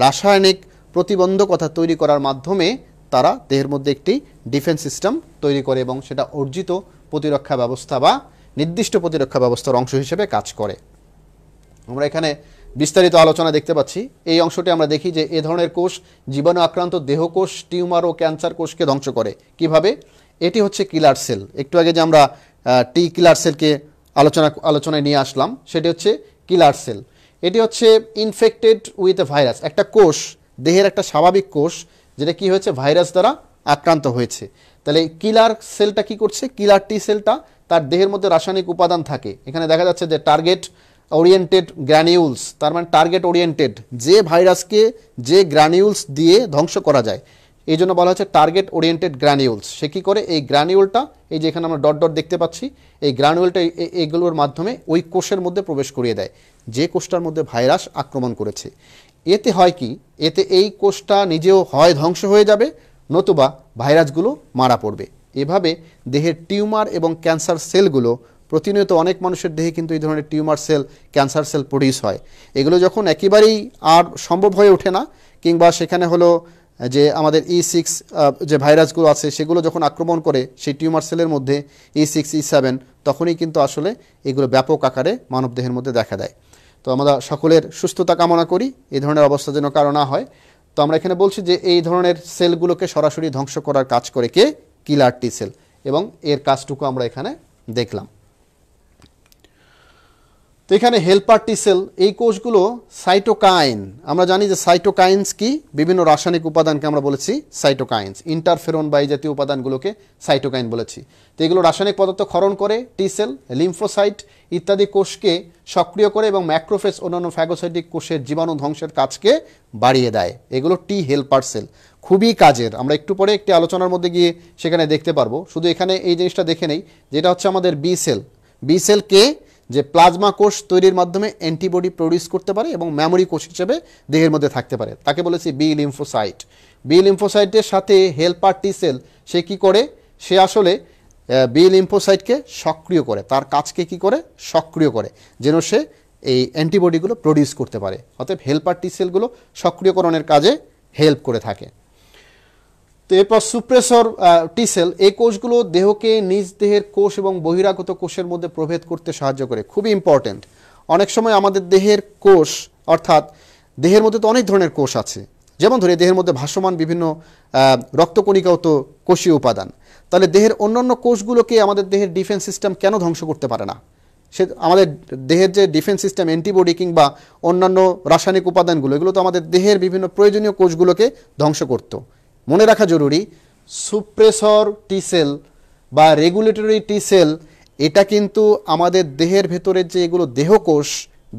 রাসায়নিক প্রতিবন্ধকতা তৈরি করার মাধ্যমে তারা দেহের মধ্যে একটি ডিফেন্স সিস্টেম তৈরি করে এবং সেটা অর্জিত প্রতিরক্ষা ব্যবস্থা বা নির্দিষ্ট প্রতিরক্ষা ব্যবস্থার অংশ হিসেবে কাজ করে। আমরা এখানে বিস্তারিত আলোচনা দেখতে পাচ্ছি। এই অংশটি আমরা দেখি যে এ ধরনের কোষ জীবাণু আক্রান্ত দেহকোষ, টিউমার ও ক্যান্সার কোষকে ধ্বংস করে। কিভাবে? এটি হচ্ছে কিলার সেল। একটু আগে যে আমরা টি কিলার সেলকে আলোচনায় নিয়ে আসলাম সেটি হচ্ছে কিলার সেল। এটি হচ্ছে ইনফেক্টেড উইথ এ ভাইরাস, একটা কোষ, দেহের একটা স্বাভাবিক কোষ যেটা কি হয়েছে ভাইরাস দ্বারা আক্রান্ত হয়েছে। তাহলে কিলার সেলটা কি করছে? কিলার টি সেলটা তার দেহের মধ্যে রাসায়নিক উপাদান থাকে। এখানে দেখা যাচ্ছে যে টার্গেট ওরিয়েন্টেড গ্র্যানিউলস, তার মানে টার্গেট ওরিয়েন্টেড, যে ভাইরাসকে যে গ্র্যানিউলস দিয়ে ধ্বংস করা যায় এই জন্য বলা হচ্ছে টার্গেট ওরিয়েন্টেড গ্র্যানিউলস। সে কী করে? এই গ্র্যানিউলটা, এই যে এখানে আমরা ডট ডট দেখতে পাচ্ছি, এই গ্র্যানিউলটা এগুলোর মাধ্যমে ওই কোষের মধ্যে প্রবেশ করিয়ে দেয় যে কোষটার মধ্যে ভাইরাস আক্রমণ করেছে। এতে হয় কি? এতে এই কোষটা নিজেও হয় ধ্বংস হয়ে যাবে, নতুবা ভাইরাসগুলো মারা পড়বে। এভাবে দেহের টিউমার এবং ক্যান্সার সেলগুলো প্রতিনিয়ত অনেক মানুষের দেহে কিন্তু এই ধরনের tumour cell, cancer cell produce হয়। এগুলো যখন একেবারেই আর সম্ভব হয়ে ওঠে না, কিংবা সেখানে হলো যে আমাদের E6 যে ভাইরাসগুলো আছে সেগুলো যখন আক্রমণ করে সেই টিউমার সেলের মধ্যে E6, E7, তখনই কিন্তু আসলে এগুলো ব্যাপক আকারে মানবদেহের মধ্যে দেখা দেয়। তো আমরা সকলের সুস্থতা কামনা করি, এই ধরনের অবস্থা যেন কারো না হয়। তো আমরা এখানে বলছি যে এই ধরনের সেলগুলোকে সরাসরি ধ্বংস করার কাজ করে কে? কিলার টি সেল, এবং এর কাজটুকু আমরা এখানে দেখলাম। তো এখানে হেল্পার টি সেল, এই কোষগুলো সাইটোকাইন, আমরা জানি যে সাইটোকাইন্স কি, বিভিন্ন রাসায়নিক উপাদানকে আমরা বলেছি সাইটোকাইন্স, ইন্টারফেরন বা এই জাতীয় উপাদানগুলোকে সাইটোকাইন বলেছি। তো এগুলো রাসায়নিক পদার্থ ক্ষরণ করে টি সেল, লিম্ফোসাইট ইত্যাদি কোষকে সক্রিয় করে এবং ম্যাক্রোফেজ অন্যান্য ফ্যাগোসাইটিক কোষের জীবাণু ধ্বংসের কাজকে বাড়িয়ে দেয়। এগুলো টি হেল্পার সেল, খুবই কাজের। আমরা একটু পরে একটি আলোচনার মধ্যে গিয়ে সেখানে দেখতে পারবো। শুধু এখানে এই জিনিসটা দেখে নেই, যেটা হচ্ছে আমাদের বি সেল। বি সেলকে যে প্লাজমা কোষ তৈরির মাধ্যমে অ্যান্টিবডি প্রডিউস করতে পারে এবং মেমোরি কোষ হিসেবে দেহের মধ্যে থাকতে পারে, তাকে বলেছি বি লিম্ফোসাইট। বি লিম্ফোসাইটের সাথে হেল্পার টি সেল সে কী করে, সে আসলে বি লিম্ফোসাইটকে সক্রিয় করে, তার কাজকে কি করে, সক্রিয় করে, যেন সে এই অ্যান্টিবডিগুলো প্রডিউস করতে পারে। অতএব হেল্পার টি সেলগুলো সক্রিয়করণের কাজে হেল্প করে থাকে। তো এরপর সুপ্রেসর টি সেল, এই কোষগুলো দেহকে নিজ দেহের কোষ এবং বহিরাগত কোষের মধ্যে প্রভেদ করতে সাহায্য করে, খুবই ইম্পর্টেন্ট। অনেক সময় আমাদের দেহের কোষ, অর্থাৎ দেহের মধ্যে তো অনেক ধরনের কোষ আছে, যেমন ধরে দেহের মধ্যে ভাসমান বিভিন্ন রক্তকণিকাও তো কোষীয় উপাদান। তাহলে দেহের অন্যান্য কোষগুলোকে আমাদের দেহের ডিফেন্স সিস্টেম কেন ধ্বংস করতে পারে না? সে আমাদের দেহের যে ডিফেন্স সিস্টেম, অ্যান্টিবডি কিংবা অন্যান্য রাসায়নিক উপাদানগুলো, এগুলো তো আমাদের দেহের বিভিন্ন প্রয়োজনীয় কোষগুলোকে ধ্বংস করতো। মনে রাখা জরুরি, সুপ্রেসর টি সেল বা রেগুলেটরি টি সেল, এটা কিন্তু আমাদের দেহের ভেতরের যে এগুলো দেহকোষ,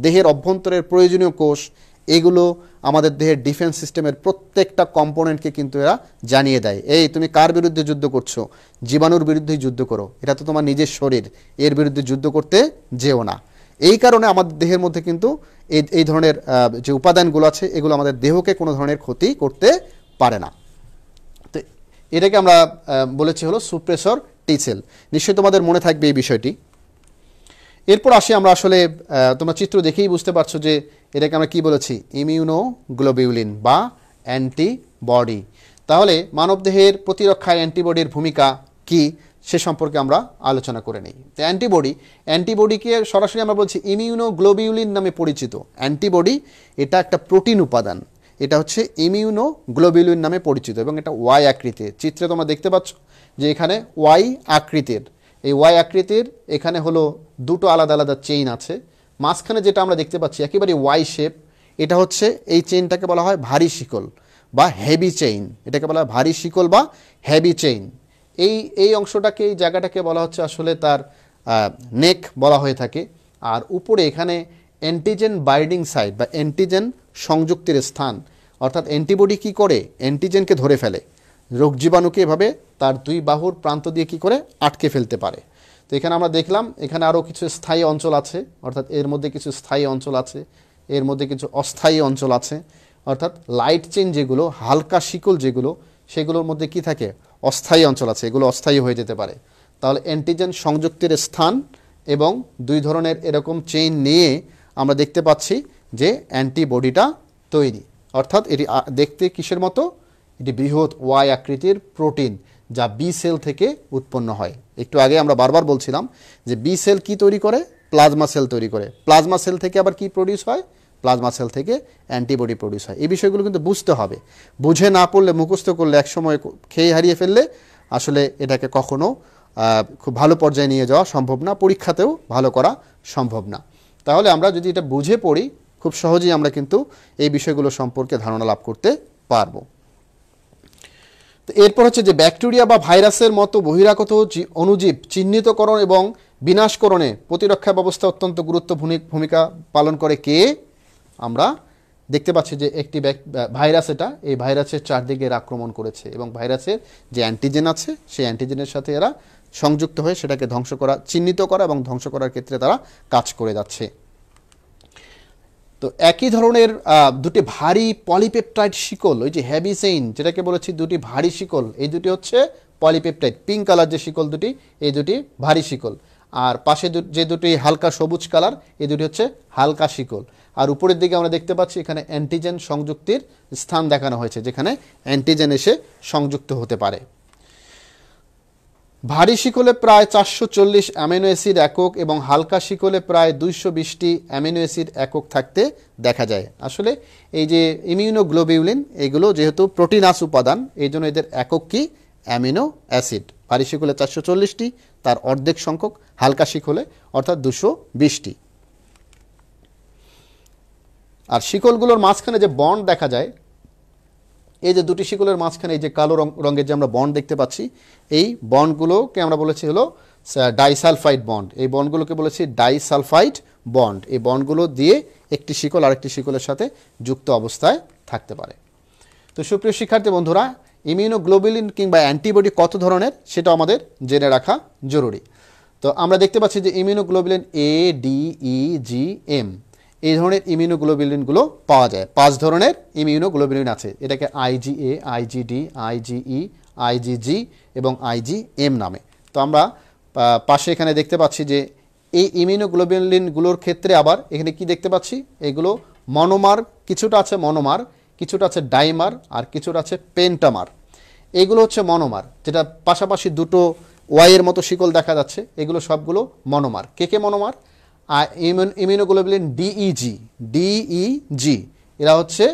দেহের অভ্যন্তরের প্রয়োজনীয় কোষ, এগুলো আমাদের দেহের ডিফেন্স সিস্টেমের প্রত্যেকটা কম্পোনেন্টকে কিন্তু এরা জানিয়ে দেয়, এই তুমি কার বিরুদ্ধে যুদ্ধ করছো, জীবাণুর বিরুদ্ধেই যুদ্ধ করো, এটা তো তোমার নিজের শরীর, এর বিরুদ্ধে যুদ্ধ করতে যেও না। এই কারণে আমাদের দেহের মধ্যে কিন্তু এই ধরনের যে উপাদানগুলো আছে, এগুলো আমাদের দেহকে কোনো ধরনের ক্ষতি করতে পারে না। তো এটাকে আমরা বলেছি হলো সুপ্রেসর টি সেল। নিশ্চয়ই তোমাদের মনে থাকবে এই বিষয়টি। এরপর আসি আমরা, আসলে তোমরা চিত্র দেখেই বুঝতে পারছো যে এটাকে আমরা কি বলেছি, ইমিউনোগ্লোবিউলিন বা অ্যান্টিবডি। তাহলে মানবদেহের প্রতিরক্ষায় অ্যান্টিবডির ভূমিকা কি সে সম্পর্কে আমরা আলোচনা করে নিই। তো অ্যান্টিবডিকে সরাসরি আমরা বলছি ইমিউনোগ্লোবিউলিন নামে পরিচিত। অ্যান্টিবডি এটা একটা প্রোটিন উপাদান, এটা হচ্ছে ইমিউনোগ্লোবিউলিন নামে পরিচিত এবং এটা ওয়াই আকৃতির। চিত্রে তোমরা দেখতে পাচ্ছ যে এখানে ওয়াই আকৃতির, এই ওয়াই আকৃতির এখানে হলো দুটো আলাদা আলাদা চেইন আছে। মাঝখানে যেটা আমরা দেখতে পাচ্ছি একেবারে ওয়াই শেপ, এটা হচ্ছে এই চেইনটাকে বলা হয় ভারী শিকল বা হেভি চেইন, এটাকে বলা হয় ভারী শিকল বা হেভি চেইন। এই অংশটাকে, এই জায়গাটাকে বলা হচ্ছে আসলে তার নেক বলা হয়ে থাকে। আর উপরে এখানে অ্যান্টিজেন বাইন্ডিং সাইট বা অ্যান্টিজেন সংযুক্তির স্থান, অর্থাৎ অ্যান্টিবডি কি করে, অ্যান্টিজেনকে ধরে ফেলে, রোগ জীবাণুকে এভাবে তার দুই বাহুর প্রান্ত দিয়ে কি করে আটকে ফেলতে পারে। তো এখানে আমরা দেখলাম এখানে আরও কিছু স্থায়ী অঞ্চল আছে, অর্থাৎ এর মধ্যে কিছু স্থায়ী অঞ্চল আছে, এর মধ্যে কিছু অস্থায়ী অঞ্চল আছে, অর্থাৎ লাইট চেইন যেগুলো, হালকা শিকল যেগুলো, সেগুলোর মধ্যে কি থাকে, অস্থায়ী অঞ্চল আছে, এগুলো অস্থায়ী হয়ে যেতে পারে। তাহলে অ্যান্টিজেন সংযুক্তির স্থান এবং দুই ধরনের এরকম চেইন নিয়ে আমরা দেখতে পাচ্ছি যে অ্যান্টিবডিটা তৈরি। অর্থাৎ এটি দেখতে কিসের মতো, এটি বৃহৎ ওয়াই আকৃতির প্রোটিন যা বি সেল থেকে উৎপন্ন হয়। একটু আগে আমরা বারবার বলছিলাম যে বি সেল কি তৈরি করে, প্লাজমা সেল তৈরি করে। প্লাজমা সেল থেকে আবার কি প্রডিউস হয়, প্লাজমা সেল থেকে অ্যান্টিবডি প্রডিউস হয়। এই বিষয়গুলো কিন্তু বুঝতে হবে, বুঝে না পড়লে, মুখস্থ করলে, একসময় খেয়ে হারিয়ে ফেললে আসলে এটাকে কখনো খুব ভালো পর্যায়ে নিয়ে যাওয়া সম্ভব না, পরীক্ষাতেও ভালো করা সম্ভব না। তাহলে আমরা যদি এটা বুঝে পড়ি, খুব সহজেই আমরা কিন্তু এই বিষয়গুলো সম্পর্কে ধারণা লাভ করতে পারবো। তো এরপর হচ্ছে যে ব্যাকটেরিয়া বা ভাইরাসের মতো বহিরাগত অণুজীব চিহ্নিতকরণ এবং বিনাশকরণে প্রতিরক্ষা ব্যবস্থা অত্যন্ত গুরুত্বপূর্ণ ভূমিকা পালন করে কে, আমরা দেখতে পাচ্ছি যে একটি ভাইরাস, এটা এই ভাইরাসের চারদিকে এরা আক্রমণ করেছে এবং ভাইরাসের যে অ্যান্টিজেন আছে সেই অ্যান্টিজেনের সাথে এরা সংযুক্ত হয়ে সেটাকে ধ্বংস করা, চিহ্নিত করা এবং ধ্বংস করার ক্ষেত্রে তারা কাজ করে যাচ্ছে। তো একই ধরনের দুটি ভারী পলিপেপটাইড শিকল, ওই যে হেভি চেইন যেটাকে বলেছি, দুটি ভারী শিকল, এই দুটি হচ্ছে পলিপেপটাইড, পিঙ্ক কালার যে শিকল দুটি, এই দুটি ভারী শিকল। আর পাশে যে দুটি হালকা সবুজ কালার, এই দুটি হচ্ছে হালকা শিকল। আর উপরের দিকে আমরা দেখতে পাচ্ছি এখানে অ্যান্টিজেন সংযুক্তির স্থান দেখানো হয়েছে, যেখানে অ্যান্টিজেন এসে সংযুক্ত হতে পারে। ভারী শিকলে প্রায় 440 অ্যামিনো অ্যাসিড একক এবং হালকা শিকলে প্রায় 220টি অ্যামিনো অ্যাসিড একক থাকতে দেখা যায়। আসলে এই যে ইমিউনোগ্লোবিউলিন, এগুলো যেহেতু প্রোটিনাস উপাদান, এই জন্য এদের একক কি, অ্যামিনো অ্যাসিড। ভারী শিকলে 440টি, তার অর্ধেক সংখ্যক হালকা শিকলে অর্থাৎ 220টি। আর শিকলগুলোর মাঝখানে যে বন্ড দেখা যায়, এই যে দুটি শিকলের মাঝখানে এই যে কালো রঙের যে আমরা বন্ড দেখতে পাচ্ছি, এই বন্ডগুলোকে আমরা বলেছি হলো ডাইসালফাইড বন্ড। এই বন্ডগুলোকে বলেছি ডাইসালফাইড বন্ড। এই বন্ডগুলো দিয়ে একটি শিকল আরেকটি শিকলের সাথে যুক্ত অবস্থায় থাকতে পারে। তো সুপ্রিয় শিক্ষার্থী বন্ধুরা, ইমিউনোগ্লোবুলিন কিংবা অ্যান্টিবডি কত ধরনের সেটা আমাদের জেনে রাখা জরুরি। তো আমরা দেখতে পাচ্ছি যে immunoglobulin A, D, E, G, M, এই ধরনের ইমিউনোগ্লোবুলিনগুলো পাওয়া যায়। 5 ধরনের ইমিউনোগ্লোবুলিন আছে। এটাকে আইজিএ, আইজিডি, আইজিই, আইজিজি এবং আইজিএম নামে। তো আমরা পাশে এখানে দেখতে পাচ্ছি যে এই ইমিউনোগ্লোবুলিনগুলোর ক্ষেত্রে আবার এখানে কি দেখতে পাচ্ছি, এগুলো মনোমার, কিছুটা আছে মনোমার, কিছুটা আছে ডাইমার, আর কিছুটা আছে পেন্টামার। এগুলো হচ্ছে মনোমার, যেটা পাশাপাশি দুটো ওয়াইয়ের মতো শিকল দেখা যাচ্ছে, এগুলো সবগুলো মনোমার। কে মনোমার? ইমিউনোগ্লোবুলিন ডিইজি, ডিইজি এরা হচ্ছে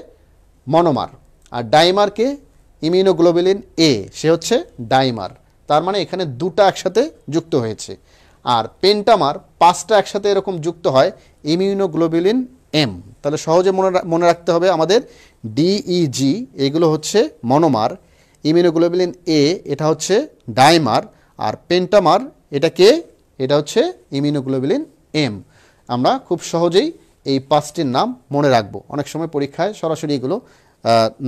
মনোমার। আর ডাইমারকে ইমিউনোগ্লোবুলিন এ, সে হচ্ছে ডাইমার। তার মানে এখানে দুটো একসাথে যুক্ত হয়েছে। আর পেন্টামার 5টা একসাথে এরকম যুক্ত হয় ইমিউনোগ্লোবুলিন এম। তাহলে সহজে মনে রাখতে হবে আমাদের ডিইজি এগুলো হচ্ছে মনোমার, ইমিউনোগ্লোবুলিন এ এটা হচ্ছে ডাইমার, আর পেন্টামার এটা কে? এটা হচ্ছে ইমিউনোগ্লোবুলিন এম। আমরা খুব সহজেই এই 5টির নাম মনে রাখবো। অনেক সময় পরীক্ষায় সরাসরি এগুলো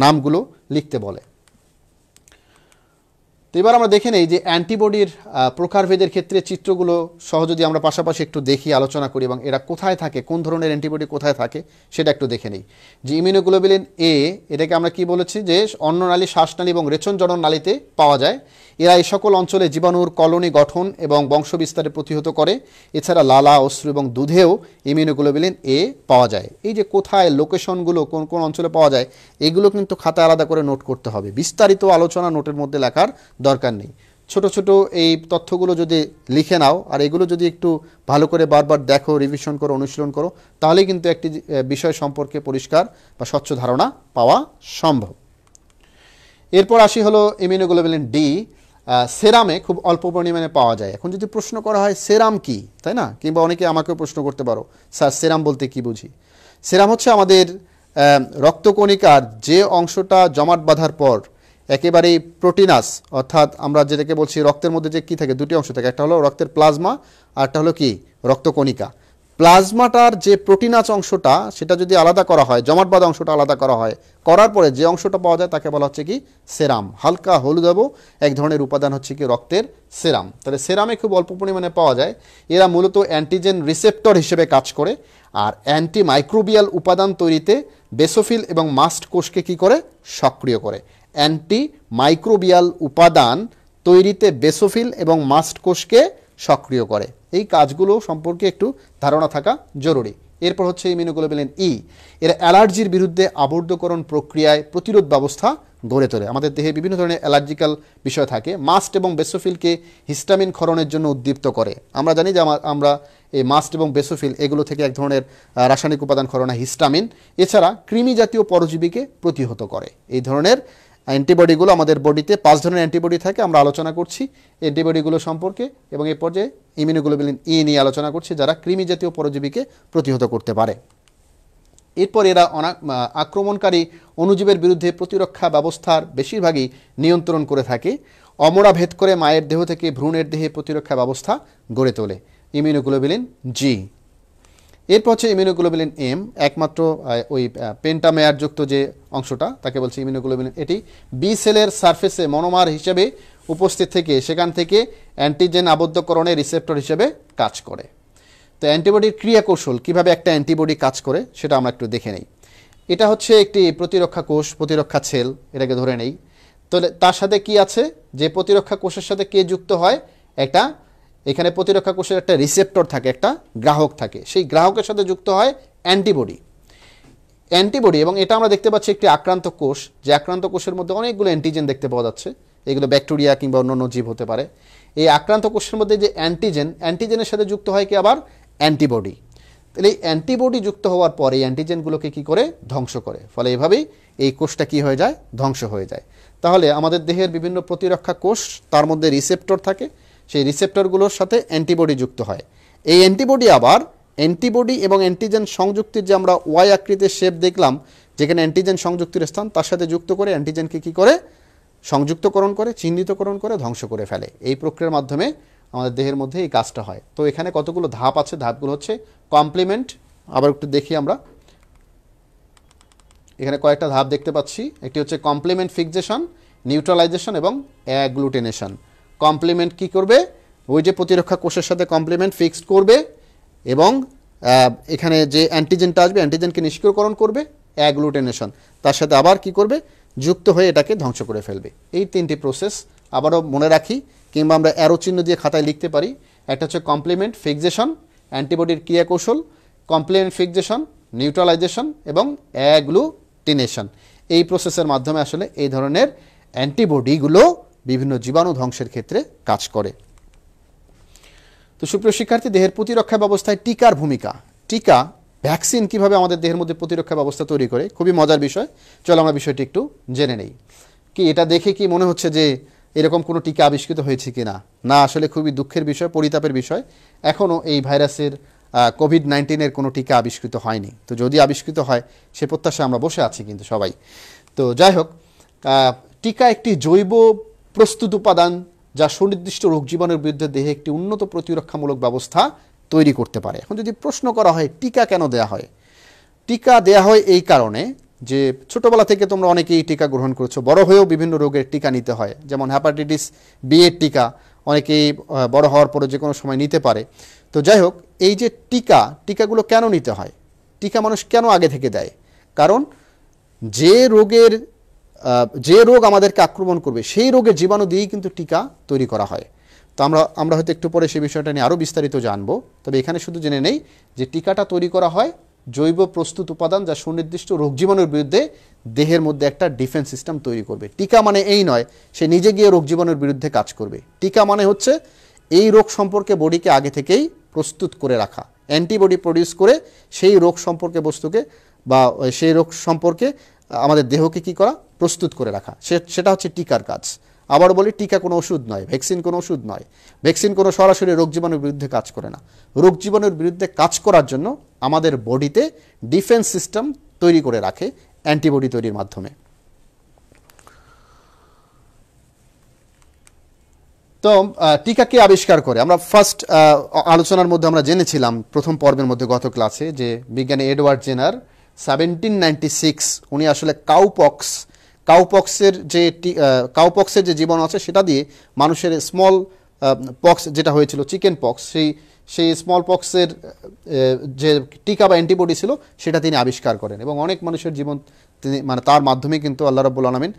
নামগুলো লিখতে বলে। তো এবার আমরা দেখে নেই যে অ্যান্টিবডির প্রকারভেদের ক্ষেত্রে চিত্রগুলো সহ যদি আমরা পাশাপাশি একটু দেখি, আলোচনা করি এবং এরা কোথায় থাকে, কোন ধরনের অ্যান্টিবডি কোথায় থাকে সেটা একটু দেখে নেই। যে ইমিউনোগ্লোবুলিন এ, এটাকে আমরা কি বলেছি যে অন্ননালী, শ্বাসনালী এবং রেচনজনন নালীতে পাওয়া যায়। এরা এই সকল অঞ্চলে জীবাণুর কলোনি গঠন এবং বংশবিস্তারে প্রতিহত করে। এছাড়া লালা, অশ্রু এবং দুধেও ইমিউনোগ্লোবুলিন এ পাওয়া যায়। এই যে কোথায় লোকেশনগুলো, কোন কোন অঞ্চলে পাওয়া যায়, এগুলো কিন্তু খাতায় আলাদা করে নোট করতে হবে। বিস্তারিত আলোচনা নোটের মধ্যে লেখার দরকার নেই। ছোট ছোট এই তথ্যগুলো যদি লিখে নাও আর এগুলো যদি একটু ভালো করে বারবার দেখো, রিভিশন করো, অনুশীলন করো, তাহলেই কিন্তু একটি বিষয় সম্পর্কে পরিষ্কার বা স্বচ্ছ ধারণা পাওয়া সম্ভব। এরপর আসি হলো ইমিউনোগ্লোবুলিন ডি। সেরামে খুব অল্প পরিমাণে পাওয়া যায়। এখন যদি প্রশ্ন করা হয় সেরাম কি, তাই না? কিংবা অনেকে আমাকেও প্রশ্ন করতে পারো, স্যার সেরাম বলতে কি বুঝি? সেরাম হচ্ছে আমাদের রক্তকণিকার যে অংশটা জমাট বাঁধার পর একেবারেই প্রোটিনাস, অর্থাৎ আমরা যেটাকে বলছি রক্তের মধ্যে যে কী থাকে, দুটি অংশ থাকে, একটা হলো রক্তের প্লাজমা আর একটা হলো কি রক্তকণিকা। প্লাজমাটার যে প্রোটিনাস অংশটা, সেটা যদি আলাদা করা হয়, জমাট বাঁধা অংশটা আলাদা করা হয়, করার পরে যে অংশটা পাওয়া যায় তাকে বলা হচ্ছে কি সেরাম। হালকা হলুদাভ এক ধরনের উপাদান হচ্ছে কি রক্তের সেরাম। তাহলে সেরামে খুব অল্প পরিমাণে পাওয়া যায়। এরা মূলত অ্যান্টিজেন রিসেপ্টর হিসেবে কাজ করে আর অ্যান্টিমাইক্রোবিয়াল উপাদান তৈরিতে বেসোফিল এবং মাস্ট কোষকে কি করে? সক্রিয় করে। অ্যান্টিমাইক্রোবিয়াল উপাদান তৈরিতে বেসোফিল এবং মাস্ট কোষকে সক্রিয় করে। এই কাজগুলো সম্পর্কে একটু ধারণা থাকা জরুরি। এরপর হচ্ছে ইমিউনোগ্লোবুলিন ই। এরা অ্যালার্জির বিরুদ্ধে আবদ্ধকরণ প্রক্রিয়ায় প্রতিরোধ ব্যবস্থা গড়ে তোলে। আমাদের দেহে বিভিন্ন ধরনের অ্যালার্জিক্যাল বিষয় থাকে। মাস্ট এবং বেসোফিলকে হিস্টামিন ক্ষরণের জন্য উদ্দীপ্ত করে। আমরা জানি যে আমরা এই মাস্ট এবং বেসোফিল এগুলো থেকে এক ধরনের রাসায়নিক উপাদান ক্ষরণ হিস্টামিন। এছাড়া কৃমি জাতীয় পরজীবীকে প্রতিহত করে। এই ধরনের অ্যান্টিবডিগুলো আমাদের বডিতে 5 ধরনের অ্যান্টিবডি থাকে। আমরা আলোচনা করছি অ্যান্টিবডিগুলো সম্পর্কে এবং এই পর্যায়ে ইমিউনোগ্লোবুলিন ই নিয়ে আলোচনা করছি, যারা কৃমি জাতীয় পরজীবীকে প্রতিহত করতে পারে। এরপর এরা আক্রমণকারী অণুজীবের বিরুদ্ধে প্রতিরক্ষা ব্যবস্থার বেশিরভাগই নিয়ন্ত্রণ করে থাকে। অমরা ভেদ করে মায়ের দেহ থেকে ভ্রূণের দেহে প্রতিরক্ষা ব্যবস্থা গড়ে তোলে। ইমিউনোগ্লোবুলিন জি। এরপর হচ্ছে ইমিউনোগ্লোবুলিন এম। একমাত্র ওই পেন্টামেয়ারযুক্ত যে অংশটা তাকে বলছে ইমিউনোগ্লোবুলিন। এটি বি সেলের সারফেসে মনোমার হিসেবে উপস্থিত থেকে সেখান থেকে অ্যান্টিজেন আবদ্ধকরণের রিসেপ্টর হিসেবে কাজ করে। তো অ্যান্টিবডির ক্রিয়া কৌশল, কীভাবে একটা অ্যান্টিবডি কাজ করে সেটা আমরা একটু দেখে নেই। এটা হচ্ছে একটি প্রতিরক্ষা কোষ, প্রতিরক্ষা সেল, এটাকে ধরে নেই। তো তার সাথে কি আছে, যে প্রতিরক্ষা কোষের সাথে কে যুক্ত হয়? একটা এখানে প্রতিরক্ষা কোষের একটা রিসেপ্টর থাকে, একটা গ্রাহক থাকে। সেই গ্রাহকের সাথে যুক্ত হয় অ্যান্টিবডি। এবং এটা আমরা দেখতে পাচ্ছি একটি আক্রান্ত কোষ, যে আক্রান্ত কোষের মধ্যে অনেকগুলো অ্যান্টিজেন দেখতে পাওয়া যাচ্ছে। এগুলো ব্যাকটেরিয়া কিংবা অন্যান্য জীব হতে পারে। এই আক্রান্ত কোষের মধ্যে যে অ্যান্টিজেনের সাথে যুক্ত হয় কি আবার অ্যান্টিবডি। তাহলে এই অ্যান্টিবডি যুক্ত হওয়ার পর এই অ্যান্টিজেনগুলোকে কি করে? ধ্বংস করে। ফলে এভাবেই এই কোষটা কি হয়ে যায়? ধ্বংস হয়ে যায়। তাহলে আমাদের দেহের বিভিন্ন প্রতিরক্ষা কোষ, তার মধ্যে রিসেপ্টর থাকে, সেই রিসেপ্টরগুলোর সাথে অ্যান্টিবডি যুক্ত হয়। এই অ্যান্টিবডি আবার অ্যান্টিবডি এবং অ্যান্টিজেন সংযুক্তির যে আমরা ওয়াই আকৃতির শেপ দেখলাম, যেখানে অ্যান্টিজেন সংযুক্তির স্থান, তার সাথে যুক্ত করে অ্যান্টিজেনকে কী করে সংযুক্তকরণ করে, চিহ্নিতকরণ করে, ধ্বংস করে ফেলে। এই প্রক্রিয়ার মাধ্যমে আমাদের দেহের মধ্যে এই কাজটা হয়। তো এখানে কতগুলো ধাপ আছে, ধাপগুলো হচ্ছে কমপ্লিমেন্ট। আবার একটু দেখি আমরা, এখানে কয়েকটা ধাপ দেখতে পাচ্ছি। একটি হচ্ছে কমপ্লিমেন্ট ফিক্সেশন, নিউট্রালাইজেশন এবং অ্যাগ্লুটিনেশন। কমপ্লিমেন্ট কি করবে, ওই যে প্রতিরক্ষা কোষের সাথে কমপ্লিমেন্ট ফিক্সড করবে এবং এখানে যে অ্যান্টিজেনটা আসবে অ্যান্টিজেনকে নিষ্ক্রিয়করণ করবে। অ্যাগ্লুটিনেশন, তার সাথে আবার কি করবে, যুক্ত হয়ে এটাকে ধ্বংস করে ফেলবে। এই তিনটি প্রসেস আবারও মনে রাখি, কিংবা আমরা অ্যারো চিহ্ন দিয়ে খাতায় লিখতে পারি। একটা হচ্ছে কমপ্লিমেন্ট ফিক্সেশন, অ্যান্টিবডির ক্রিয়া কৌশল, কমপ্লিমেন্ট ফিক্সেশন, নিউট্রালাইজেশন এবং অ্যাগ্লুটিনেশন। এই প্রসেসের মাধ্যমে আসলে এই ধরনের অ্যান্টিবডিগুলো বিভিন্ন জীবাণু ধ্বংসের ক্ষেত্রে কাজ করে। তো সুপ্রিয় শিক্ষার্থী, দেহের প্রতিরক্ষা ব্যবস্থায় টিকার ভূমিকা, টিকা ভ্যাকসিন কিভাবে আমাদের দেহের মধ্যে প্রতিরক্ষা ব্যবস্থা তৈরি করে, খুবই মজার বিষয়। চলো আমরা বিষয়টি একটু জেনে নেই। কি এটা দেখে কি মনে হচ্ছে যে এরকম কোনো টিকা আবিষ্কৃত হয়েছে কি না? না, আসলে খুবই দুঃখের বিষয়, পরিতাপের বিষয়, এখনও এই ভাইরাসের কোভিড-19-এর কোনো টিকা আবিষ্কৃত হয়নি। তো যদি আবিষ্কৃত হয় সে প্রত্যাশা আমরা বসে আছি কিন্তু সবাই। তো যাই হোক, টিকা একটি জৈব প্রস্তুত উপাদান যা সুনির্দিষ্ট রোগ জীবাণুর বিরুদ্ধে দেহে একটি উন্নত প্রতিরক্ষামূলক ব্যবস্থা তৈরি করতে পারে। এখন যদি প্রশ্ন করা হয় টিকা কেন দেয়া হয়, টিকা দেয়া হয় এই কারণে যে ছোটোবেলা থেকে তোমরা অনেকেই টিকা গ্রহণ করেছো, বড় হয়েও বিভিন্ন রোগের টিকা নিতে হয়। যেমন হ্যাপাটাইটিস বি এর টিকা অনেকেই বড় হওয়ার পরে যে কোনো সময় নিতে পারে। তো যাই হোক, এই যে টিকাগুলো কেন নিতে হয়, টিকা মানুষ কেন আগে থেকে দেয়? কারণ যে রোগ আমাদেরকে আক্রমণ করবে সেই রোগের জীবাণু দিয়েই কিন্তু টিকা তৈরি করা হয়। তো আমরা হয়তো একটু পরে সেই বিষয়টা নিয়ে আরও বিস্তারিত জানবো। তবে এখানে শুধু জেনে নেই যে টিকাটা তৈরি করা হয় জৈব প্রস্তুত উপাদান যা সুনির্দিষ্ট রোগ জীবাণুর বিরুদ্ধে দেহের মধ্যে একটা ডিফেন্স সিস্টেম তৈরি করবে। টিকা মানে এই নয় সে নিজে গিয়ে রোগ জীবাণুর বিরুদ্ধে কাজ করবে। টিকা মানে হচ্ছে এই রোগ সম্পর্কে বডিকে আগে থেকেই প্রস্তুত করে রাখা, অ্যান্টিবডি প্রডিউস করে সেই রোগ সম্পর্কে বস্তুকে বা সেই রোগ সম্পর্কে আমাদের দেহকে কি করা, প্রস্তুত করে রাখা। সেটা হচ্ছে টিকার কাজ। আবার বলি, টিকা কোনো ওষুধ নয়, ভ্যাকসিন কোনো ওষুধ নয়। ভ্যাকসিন কোনো সরাসরি রোগ জীবাণুর বিরুদ্ধে কাজ করে না। রোগ জীবাণুর বিরুদ্ধে কাজ করার জন্য আমাদের বডিতে ডিফেন্স সিস্টেম তৈরি করে রাখে অ্যান্টিবডি তৈরির মাধ্যমে। তো টিকা কে আবিষ্কার করে, আমরা ফার্স্ট আলোচনার মধ্যে আমরা জেনেছিলাম প্রথম পর্বের মধ্যে গত ক্লাসে যে বিজ্ঞানী এডওয়ার্ড জেনার 1796 উনি আসলে কাউপক্সের যে জীবাণু আছে সেটা দিয়ে মানুষের স্মল পক্স যেটা হয়েছিল চিকেন পক্স, সেই স্মল পক্সের যে টিকা বা অ্যান্টিবডি ছিল সেটা তিনি আবিষ্কার করেন এবং অনেক মানুষের জীবন তিনি তার মাধ্যমে কিন্তু আল্লাহ রাব্বুল আলামিন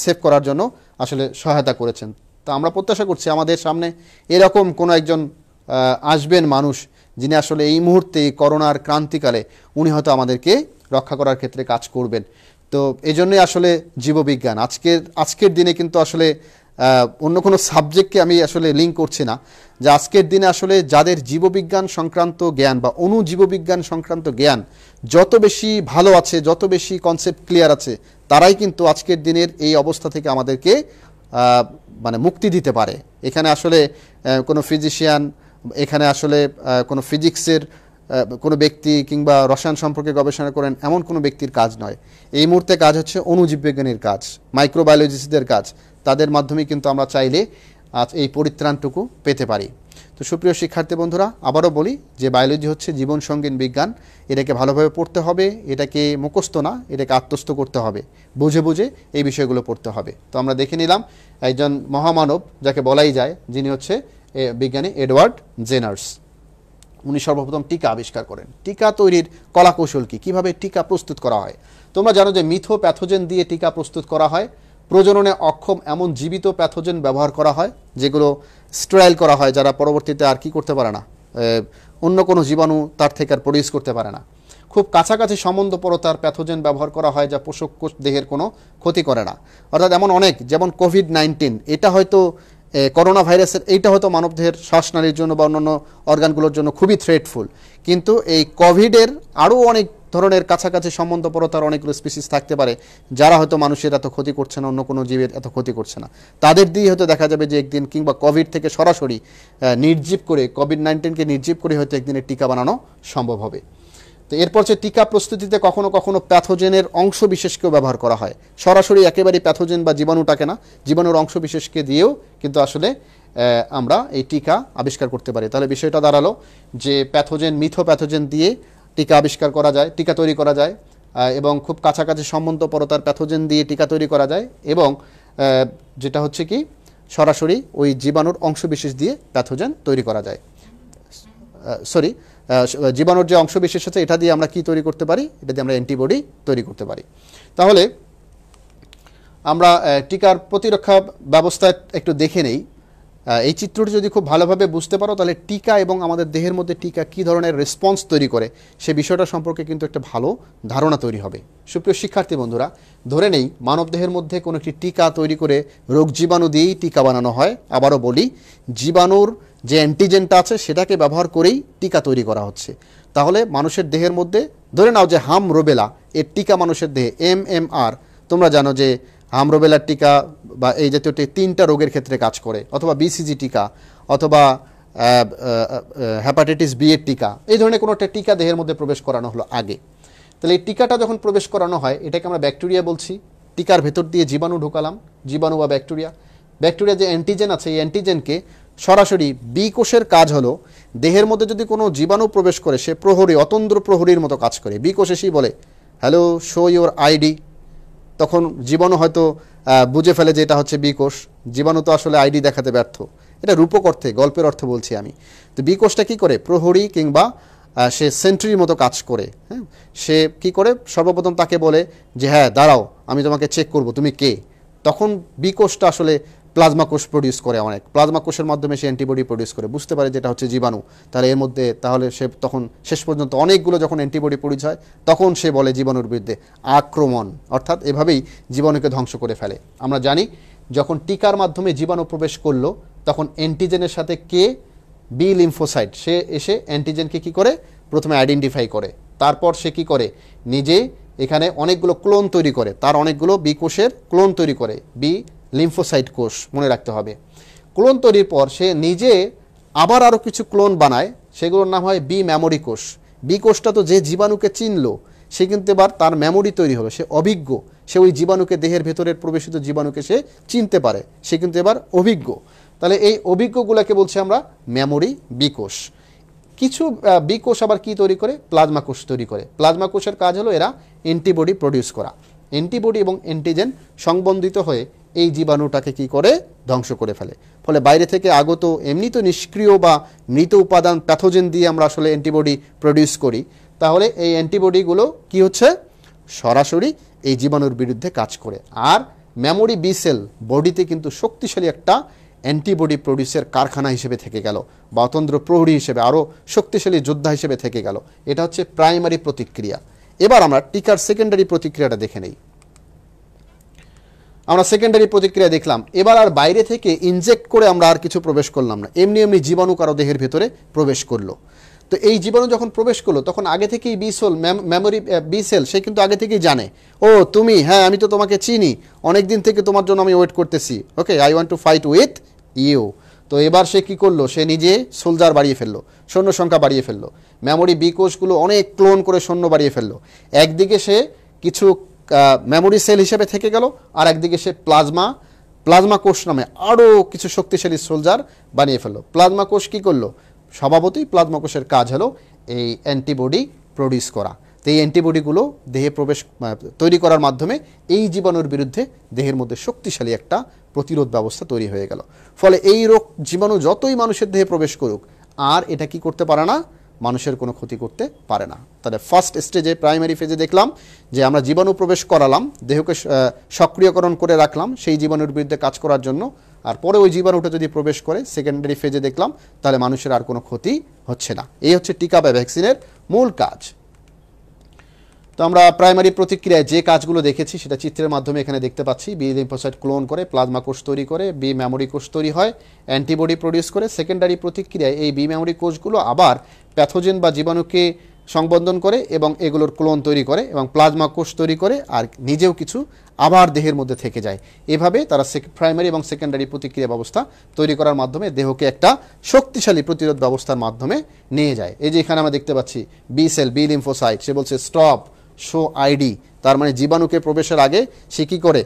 সেভ করার জন্য আসলে সহায়তা করেছেন। তো আমরা প্রত্যাশা করছি আমাদের সামনে এরকম কোনো একজন আসবেন মানুষ যিনি আসলে এই মুহূর্তে করোনার ক্রান্তিকালে উনি হয়তো আমাদেরকে রক্ষা করার ক্ষেত্রে কাজ করবেন। তো এই জন্যই আসলে জীববিজ্ঞান আজকের দিনে কিন্তু আসলে অন্য কোনো সাবজেক্টকে আমি আসলে লিঙ্ক করছি না, যে আজকের দিনে আসলে যাদের জীববিজ্ঞান সংক্রান্ত জ্ঞান বা অণুজীববিজ্ঞান সংক্রান্ত জ্ঞান যত বেশি ভালো আছে, যত বেশি কনসেপ্ট ক্লিয়ার আছে, তারাই কিন্তু আজকের দিনের এই অবস্থা থেকে আমাদেরকে মানে মুক্তি দিতে পারে। এখানে আসলে কোনো ফিজিশিয়ান, এখানে আসলে কোনো ফিজিক্সের কোনো ব্যক্তি কিংবা রসায়ন সম্পর্কে গবেষণা করেন এমন কোনো ব্যক্তির কাজ নয়। এই মুহূর্তে কাজ হচ্ছে অণুজীববিজ্ঞানীর কাজ, মাইক্রোবায়োলজিস্টদের কাজ। তাদের মাধ্যমে কিন্তু আমরা চাইলে আজ এই পরিত্রাণটুকু পেতে পারি। তো সুপ্রিয় শিক্ষার্থী বন্ধুরা, আবারও বলি যে বায়োলজি হচ্ছে জীবন সঙ্গীন বিজ্ঞান। এটাকে ভালোভাবে পড়তে হবে, এটাকে মুখস্থ না, এটাকে আত্মস্থ করতে হবে, বুঝে বুঝে এই বিষয়গুলো পড়তে হবে। তো আমরা দেখে নিলাম একজন মহামানব যাকে বলাই যায়, যিনি হচ্ছে বিজ্ঞানী এডওয়ার্ড জেনার্স। উনি সর্বপ্রথম টিকা আবিষ্কার করেন। টিকা তৈরির কলাকৌশল কি, কীভাবে টিকা প্রস্তুত করা হয়? তোমরা জানো যে মিথো প্যাথোজেন দিয়ে টিকা প্রস্তুত করা হয়। প্রজননে অক্ষম এমন জীবিত প্যাথোজেন ব্যবহার করা হয় যেগুলো স্টেরাইল করা হয়, যারা পরবর্তীতে আর কি করতে পারে না, অন্য কোনো জীবাণু তার থেকে আর প্রডিউস করতে পারে না। খুব কাছাকাছি সম্বন্ধপরতার প্যাথোজেন ব্যবহার করা হয় যা পোষক কোষ দেহের কোনো ক্ষতি করে না। অর্থাৎ এমন অনেক, যেমন কোভিড-19, এটা হয়তো করোনা ভাইরাসের এইটা হয়তো মানবদেহের শ্বাসনালীর জন্য বা অন্যান্য অর্গানগুলোর জন্য খুবই থ্রেটফুল, কিন্তু এই কোভিডের আরও অনেক ধরনের কাছাকাছি সম্বন্ধপরতার অনেকগুলো স্পিসিস থাকতে পারে, যারা হয়তো মানুষের এত ক্ষতি করছে না, অন্য কোনো জীবের এত ক্ষতি করছে না, তাদের দিয়ে হয়তো দেখা যাবে যে একদিন, কিংবা কোভিড থেকে সরাসরি নির্জীব করে, কোভিড-19কে নির্জীব করে হয়তো একদিনের টিকা বানানো সম্ভব হবে। তো এরপর যে টিকা প্রস্তুতিতে কখনো কখনো প্যাথোজেনের অংশ বিশেষকেও ব্যবহার করা হয়, সরাসরি একেবারেই প্যাথোজেন বা জীবাণুটাকে না, জীবাণুর অংশ বিশেষকে দিয়েও কিন্তু আসলে আমরা এই টিকা আবিষ্কার করতে পারি। তাহলে বিষয়টা দাঁড়ালো যে প্যাথোজেন, মিথোপ্যাথোজেন দিয়ে টিকা আবিষ্কার করা যায়, টিকা তৈরি করা যায়, এবং খুব কাছাকাছি সম্বন্ধপরতার প্যাথোজেন দিয়ে টিকা তৈরি করা যায়, এবং যেটা হচ্ছে কি সরাসরি ওই জীবাণুর অংশ বিশেষ দিয়ে প্যাথোজেন তৈরি করা যায়। জীবাণুর যে অংশ বিশেষ আছে এটা দিয়ে আমরা কি তৈরি করতে পারি? এটা দিয়ে আমরা অ্যান্টিবডি তৈরি করতে পারি। তাহলে আমরা টিকার প্রতিরক্ষা ব্যবস্থা একটু দেখে নেই। এই চিত্রটি যদি খুব ভালোভাবে বুঝতে পারো, তাহলে টিকা এবং আমাদের দেহের মধ্যে টিকা কী ধরনের রেসপন্স তৈরি করে সে বিষয়টা সম্পর্কে কিন্তু একটা ভালো ধারণা তৈরি হবে। সুপ্রিয় শিক্ষার্থী বন্ধুরা, ধরে নেই মানব দেহের মধ্যে কোনো একটি টিকা তৈরি করে রোগ জীবাণু দিয়েই টিকা বানানো হয়। আবারও বলি, জীবাণুর যে অ্যান্টিজেনটা আছে সেটাকে ব্যবহার করেই টিকা তৈরি করা হচ্ছে। তাহলে মানুষের দেহের মধ্যে ধরে নাও যে হাম রুবেলা এর টিকা মানুষের দেহে, MMR, তোমরা জানো যে হাম রুবেলার টিকা বা এই জাতীয় 3টা রোগের ক্ষেত্রে কাজ করে, অথবা BCG টিকা, অথবা হেপাটাইটিস বি এর টিকা, এই ধরনের কোনো একটা টিকা দেহের মধ্যে প্রবেশ করানো হলো আগে। তাহলে এই টিকাটা যখন প্রবেশ করানো হয়, এটাকে আমরা ব্যাকটেরিয়া বলছি। টিকার ভেতর দিয়ে জীবাণু ঢোকালাম, জীবাণু বা ব্যাকটেরিয়া যে অ্যান্টিজেন আছে, এই অ্যান্টিজেনকে সরাসরি বি কোষের কাজ হলো, দেহের মধ্যে যদি কোনো জীবাণু প্রবেশ করে সে প্রহরী, অতন্দ্র প্রহরীর মতো কাজ করে। বি কোষ এসেই বলে হ্যালো, শো ইউর আইডি। তখন জীবাণু হয়তো বুঝে ফেলে যে এটা হচ্ছে বি কোষ। জীবাণু তো আসলে আইডি দেখাতে ব্যর্থ, এটা রূপক অর্থে, গল্পের অর্থে বলছি আমি। তো বি কোষটা কী করে? প্রহরী কিংবা সে সেন্ট্রির মতো কাজ করে। হ্যাঁ, সে কি করে? সর্বপ্রথম তাকে বলে যে হ্যাঁ দাঁড়াও, আমি তোমাকে চেক করব, তুমি কে। তখন বি কোষটা আসলে প্লাজমা কোষ প্রডিউস করে, অনেক প্লাজমা কোষের মাধ্যমে সে অ্যান্টিবডি প্রডিউস করে, বুঝতে পারে যেটা হচ্ছে জীবাণু। তাহলে এর মধ্যে তাহলে সে তখন শেষ পর্যন্ত অনেকগুলো যখন অ্যান্টিবডি প্রডিউস হয়, তখন সে বলে জীবাণুর বিরুদ্ধে আক্রমণ, অর্থাৎ এভাবেই জীবাণুকে ধ্বংস করে ফেলে। আমরা জানি যখন টিকার মাধ্যমে জীবাণু প্রবেশ করলো, তখন অ্যান্টিজেনের সাথে কে? বি লিম্ফোসাইট, সে এসে অ্যান্টিজেনকে কী করে? প্রথমে আইডেন্টিফাই করে, তারপর সে কী করে? নিজে এখানে অনেকগুলো ক্লোন তৈরি করে, তার অনেকগুলো বি কোষের ক্লোন তৈরি করে, বি লিম্ফোসাইট কোষ, মনে রাখতে হবে। ক্লোন তৈরির পর সে নিজে আবার আরও কিছু ক্লোন বানায়, সেগুলোর নাম হয় বি মেমোরি কোষ। বি কোষটা তো যে জীবাণুকে চিনলো, সে কিন্তু এবার তার মেমোরি তৈরি হলো, সে অভিজ্ঞ, সে ওই জীবাণুকে, দেহের ভেতরের প্রবেশিত জীবাণুকে সে চিনতে পারে, সে কিন্তু এবার অভিজ্ঞ। তাহলে এই অভিজ্ঞগুলোকে বলছি আমরা মেমোরি বি কোষ। কিছু বি কোষ আবার কি তৈরি করে? প্লাজমা কোষ তৈরি করে। প্লাজমা কোষের কাজ হলো এরা অ্যান্টিবডি প্রডিউস করা। অ্যান্টিবডি এবং অ্যান্টিজেন সংবন্ধিত হয়ে এই জীবাণুটাকে কি করে? ধ্বংস করে ফেলে। ফলে বাইরে থেকে আগত এমনি তো নিষ্ক্রিয় বা মৃত উপাদান প্যাথোজেন দিয়ে আমরা আসলে অ্যান্টিবডি প্রডিউস করি। তাহলে এই অ্যান্টিবডিগুলো কি হচ্ছে? সরাসরি এই জীবাণুর বিরুদ্ধে কাজ করে। আর মেমোরি বি সেল বডিতে কিন্তু শক্তিশালী একটা অ্যান্টিবডি প্রডিউসের কারখানা হিসেবে থেকে গেল, বা অতন্দ্র প্রহরী হিসেবে, আরও শক্তিশালী যোদ্ধা হিসেবে থেকে গেল। এটা হচ্ছে প্রাইমারি প্রতিক্রিয়া। এবার আমরা টিকার সেকেন্ডারি প্রতিক্রিয়াটা দেখে নেই। আমরা সেকেন্ডারি প্রতিক্রিয়া দেখলাম। এবার আর বাইরে থেকে ইনজেক্ট করে আমরা আর কিছু প্রবেশ করলাম না, এমনি এমনি জীবাণু কারো দেহের ভেতরে প্রবেশ করলো। তো এই জীবাণু যখন প্রবেশ করলো, তখন আগে থেকেই মেমোরি বি সেল সে কিন্তু আগে থেকেই জানে, ও তুমি, হ্যাঁ আমি তো তোমাকে চিনি, অনেক দিন থেকে তোমার জন্য আমি ওয়েট করতেছি, okay I want to fight with you. তো এবার সে কি করলো? সে নিজে সোলজার বাড়িয়ে ফেললো, সৈন্য সংখ্যা বাড়িয়ে ফেললো, মেমোরি বি কোষগুলো অনেক ক্লোন করে সৈন্য বাড়িয়ে ফেললো। একদিকে সে কিছু মেমোরি সেল হিসেবে থেকে গেল, আর একদিকে সে প্লাজমা কোষ নামে আরও কিছু শক্তিশালী সোলজার বানিয়ে ফেললো। প্লাজমা কোষ কী করলো? স্বভাবতই প্লাজমা কোষের কাজ হলো এই অ্যান্টিবডি প্রডিউস করা। তো এই অ্যান্টিবডিগুলো দেহে তৈরি করার মাধ্যমে এই জীবাণুর বিরুদ্ধে দেহের মধ্যে শক্তিশালী একটা প্রতিরোধ ব্যবস্থা তৈরি হয়ে গেল। ফলে এই রোগ জীবাণু যতই মানুষের দেহে প্রবেশ করুক, আর এটা কি করতে পারে না? মানুষের কোনো ক্ষতি করতে পারে না। তাহলে ফার্স্ট স্টেজে, প্রাইমারি ফেজে দেখলাম যে আমরা জীবাণু প্রবেশ করালাম, দেহকে সক্রিয়করণ করে রাখলাম সেই জীবাণুর বিরুদ্ধে কাজ করার জন্য, আর পরে ওই জীবাণুটা যদি প্রবেশ করে সেকেন্ডারি ফেজে দেখলাম, তাহলে মানুষের আর কোনো ক্ষতি হচ্ছে না। এই হচ্ছে টিকা বা ভ্যাকসিনের মূল কাজ। তো আমরা প্রাইমারি প্রতিক্রিয়ায় যে কাজগুলো দেখেছি সেটা চিত্রের মাধ্যমে এখানে দেখতে পাচ্ছি। বি লিম্ফোসাইট ক্লোন করে, প্লাজমা কোষ তৈরি করে, বি মেমোরি কোষ তৈরি হয়, অ্যান্টিবডি প্রডিউস করে। সেকেন্ডারি প্রতিক্রিয়ায় এই বি মেমোরি কোষগুলো আবার প্যাথোজেন বা জীবাণুকে সংবন্ধন করে এবং এগুলোর ক্লোন তৈরি করে এবং প্লাজমা কোষ তৈরি করে আর নিজেও কিছু আবার দেহের মধ্যে থেকে যায়। এভাবে তারা প্রাইমারি এবং সেকেন্ডারি প্রতিক্রিয়া ব্যবস্থা তৈরি করার মাধ্যমে দেহকে একটা শক্তিশালী প্রতিরোধ ব্যবস্থার মাধ্যমে নিয়ে যায়। এই যে এখানে আমরা দেখতে পাচ্ছি বি সেল, বি লিম্ফোসাইট, সে বলছে স্টপ শো আইডি, তার মানে জীবাণুকে প্রবেশের আগে সে কী করে